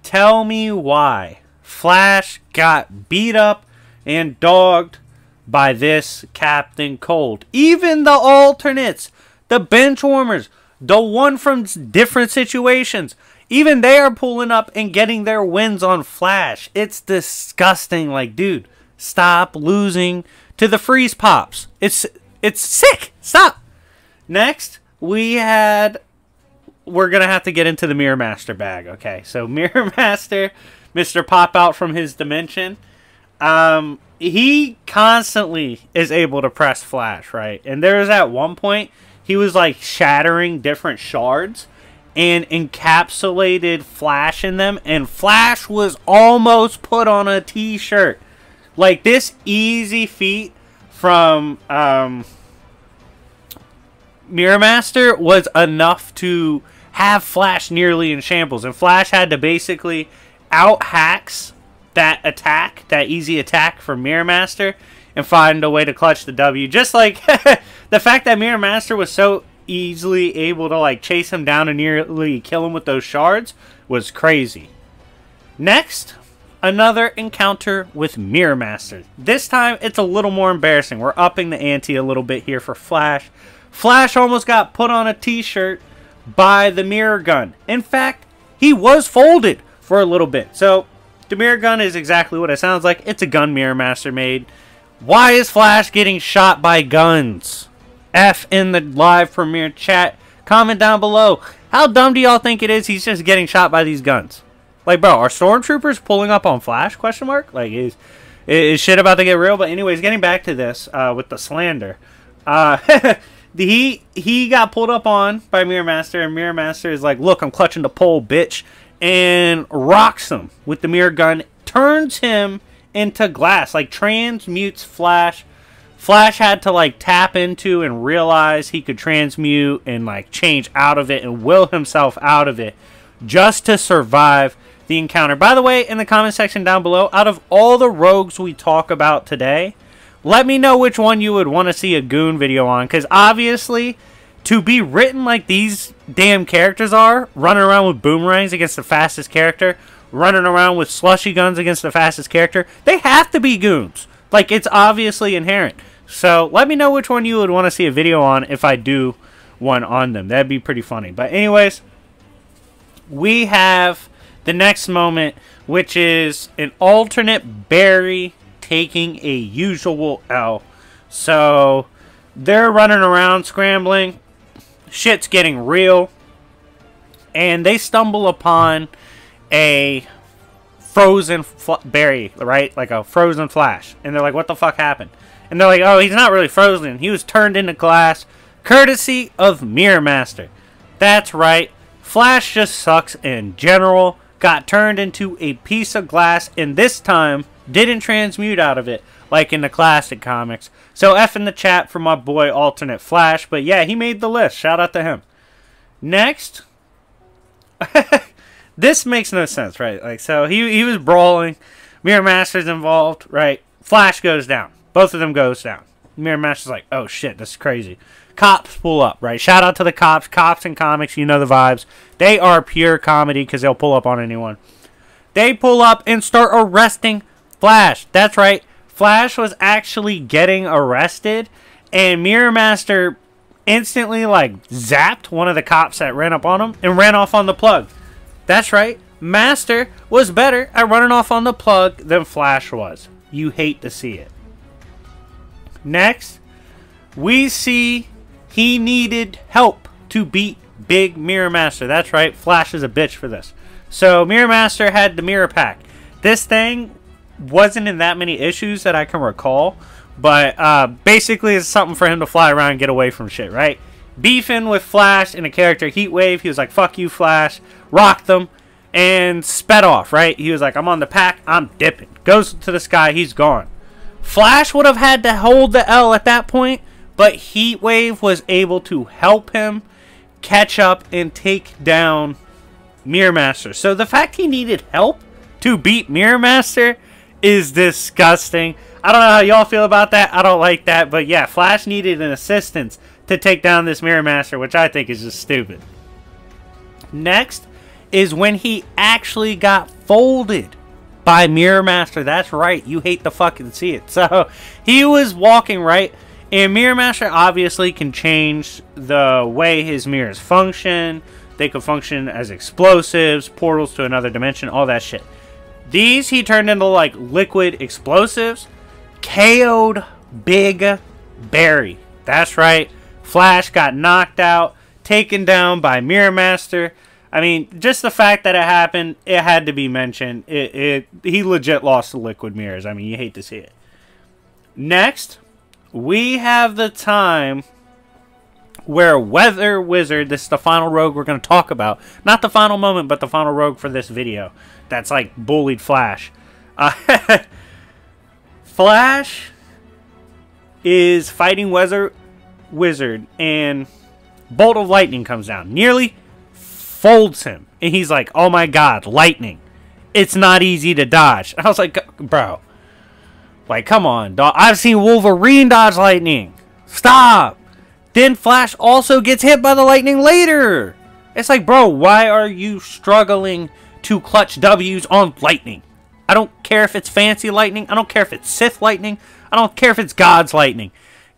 Tell me why Flash got beat up and dogged by this Captain Cold. Even the alternates, the bench warmers, the one from different situations, even they are pulling up and getting their wins on Flash. It's disgusting. Like, dude, stop losing to the freeze pops. It's sick. Stop. Next, we're going to have to get into the Mirror Master bag. Okay, so Mirror Master, Mr. Pop Out from his dimension. He constantly is able to press Flash, right? And there was at one point, he was like shattering different shards and encapsulated Flash in them. And Flash was almost put on a t-shirt. Like, this easy feat from Mirror Master was enough to have Flash nearly in shambles. And Flash had to basically out-hacks that attack, that easy attack from Mirror Master, and find a way to clutch the W. Just like the fact that Mirror Master was so easily able to like chase him down and nearly kill him with those shards was crazy. Next, another encounter with Mirror Master. This time it's a little more embarrassing. We're upping the ante a little bit here for Flash. Flash almost got put on a t-shirt by the mirror gun. In fact, he was folded for a little bit. So the mirror gun is exactly what it sounds like. It's a gun Mirror Master made. Why is Flash getting shot by guns? F in the live premiere chat. Comment down below. How dumb do y'all think it is he's just getting shot by these guns? Like, bro, are stormtroopers pulling up on Flash? Question mark? Like, is shit about to get real? But anyways, getting back to this with the slander. He got pulled up on by Mirror Master, and Mirror Master is like, look, I'm clutching the pole, bitch. And rocks him with the mirror gun. Turns him into glass. Like, transmutes Flash. Flash had to, like, tap into and realize he could transmute and, like, change out of it and will himself out of it just to survive the encounter. By the way, in the comment section down below, out of all the rogues we talk about today, let me know which one you would want to see a goon video on. Because, obviously, to be written like these damn characters are, running around with boomerangs against the fastest character, running around with slushy guns against the fastest character, they have to be goons. Like, it's obviously inherent. So, let me know which one you would want to see a video on if I do one on them. That'd be pretty funny. But anyways, we have the next moment, which is an alternate Barry taking a usual L. So, they're running around scrambling. Shit's getting real. And they stumble upon a frozen Barry, right? Like a frozen Flash. And they're like, what the fuck happened? And they're like, oh, he's not really frozen. He was turned into glass, courtesy of Mirror Master. That's right. Flash just sucks in general. Got turned into a piece of glass, and this time didn't transmute out of it like in the classic comics. So F in the chat for my boy Alternate Flash. But yeah, he made the list. Shout out to him. Next. This makes no sense, right? Like, so he was brawling. Mirror Master's involved, right? Flash goes down. Both of them goes down. Mirror Master's like, oh shit, this is crazy. Cops pull up, right? Shout out to the cops. Cops in comics, you know the vibes. They are pure comedy because they'll pull up on anyone. They pull up and start arresting Flash. That's right. Flash was actually getting arrested, and Mirror Master instantly, like, zapped one of the cops that ran up on him and ran off on the plug. That's right. Master was better at running off on the plug than Flash was. You hate to see it. Next, we see he needed help to beat Big Mirror Master. That's right. Flash is a bitch for this. So, Mirror Master had the Mirror Pack. This thing wasn't in that many issues that I can recall. But, basically, it's something for him to fly around and get away from shit, right? Beefing with Flash and the character Heatwave. He was like, fuck you, Flash. Rocked them. And sped off, right? He was like, I'm on the pack. I'm dipping. Goes to the sky. He's gone. Flash would have had to hold the L at that point. But Heatwave was able to help him catch up and take down Mirror Master. So the fact he needed help to beat Mirror Master is disgusting. I don't know how y'all feel about that. I don't like that. But yeah, Flash needed an assistance to take down this Mirror Master, which I think is just stupid. Next is when he actually got folded by Mirror Master. That's right. You hate to fucking see it. So he was walking, right? And Mirror Master obviously can change the way his mirrors function. They could function as explosives, portals to another dimension, all that shit. These he turned into like liquid explosives. KO'd Big Barry. That's right. Flash got knocked out, taken down by Mirror Master. I mean, just the fact that it happened, it had to be mentioned. He legit lost the liquid mirrors. I mean, you hate to see it. Next, we have the time where Weather Wizard, this is the final rogue we're going to talk about. Not the final moment, but the final rogue for this video. That's like bullied Flash. Flash is fighting Wizard, and bolt of lightning comes down, nearly folds him, and he's like, "Oh my God, lightning! It's not easy to dodge." And I was like, "Bro, like, come on, dog. I've seen Wolverine dodge lightning. Stop." Then Flash also gets hit by the lightning later. It's like, bro, why are you struggling to clutch W's on lightning? I don't care if it's fancy lightning. I don't care if it's Sith lightning. I don't care if it's God's lightning.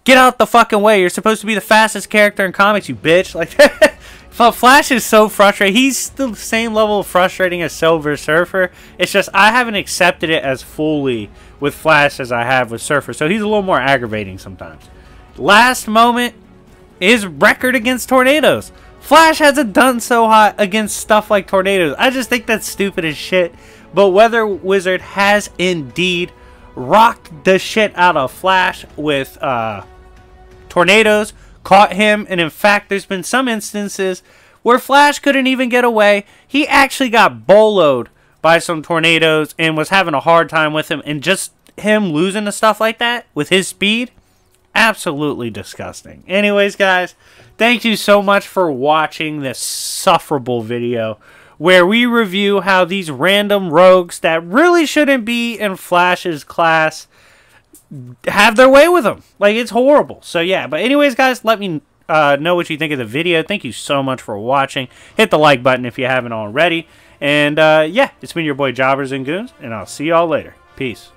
Get out the fucking way. You're supposed to be the fastest character in comics, you bitch. Like, Flash is so frustrating. He's the same level of frustrating as Silver Surfer. It's just I haven't accepted it as fully with Flash as I have with Surfer. So he's a little more aggravating sometimes. Last moment is record against tornadoes. Flash hasn't done so hot against stuff like tornadoes. I just think that's stupid as shit. But Weather Wizard has indeed rocked the shit out of Flash with tornadoes, caught him, and in fact, there's been some instances where Flash couldn't even get away. He actually got boloed by some tornadoes and was having a hard time with him, and just him losing to stuff like that with his speed, absolutely disgusting. Anyways, guys, thank you so much for watching this sufferable video where we review how these random rogues that really shouldn't be in Flash's class have their way with them. Like, it's horrible. So, yeah. But anyways, guys, let me know what you think of the video. Thank you so much for watching. Hit the like button if you haven't already. And, yeah, it's been your boy Jobbers and Goons, and I'll see y'all later. Peace.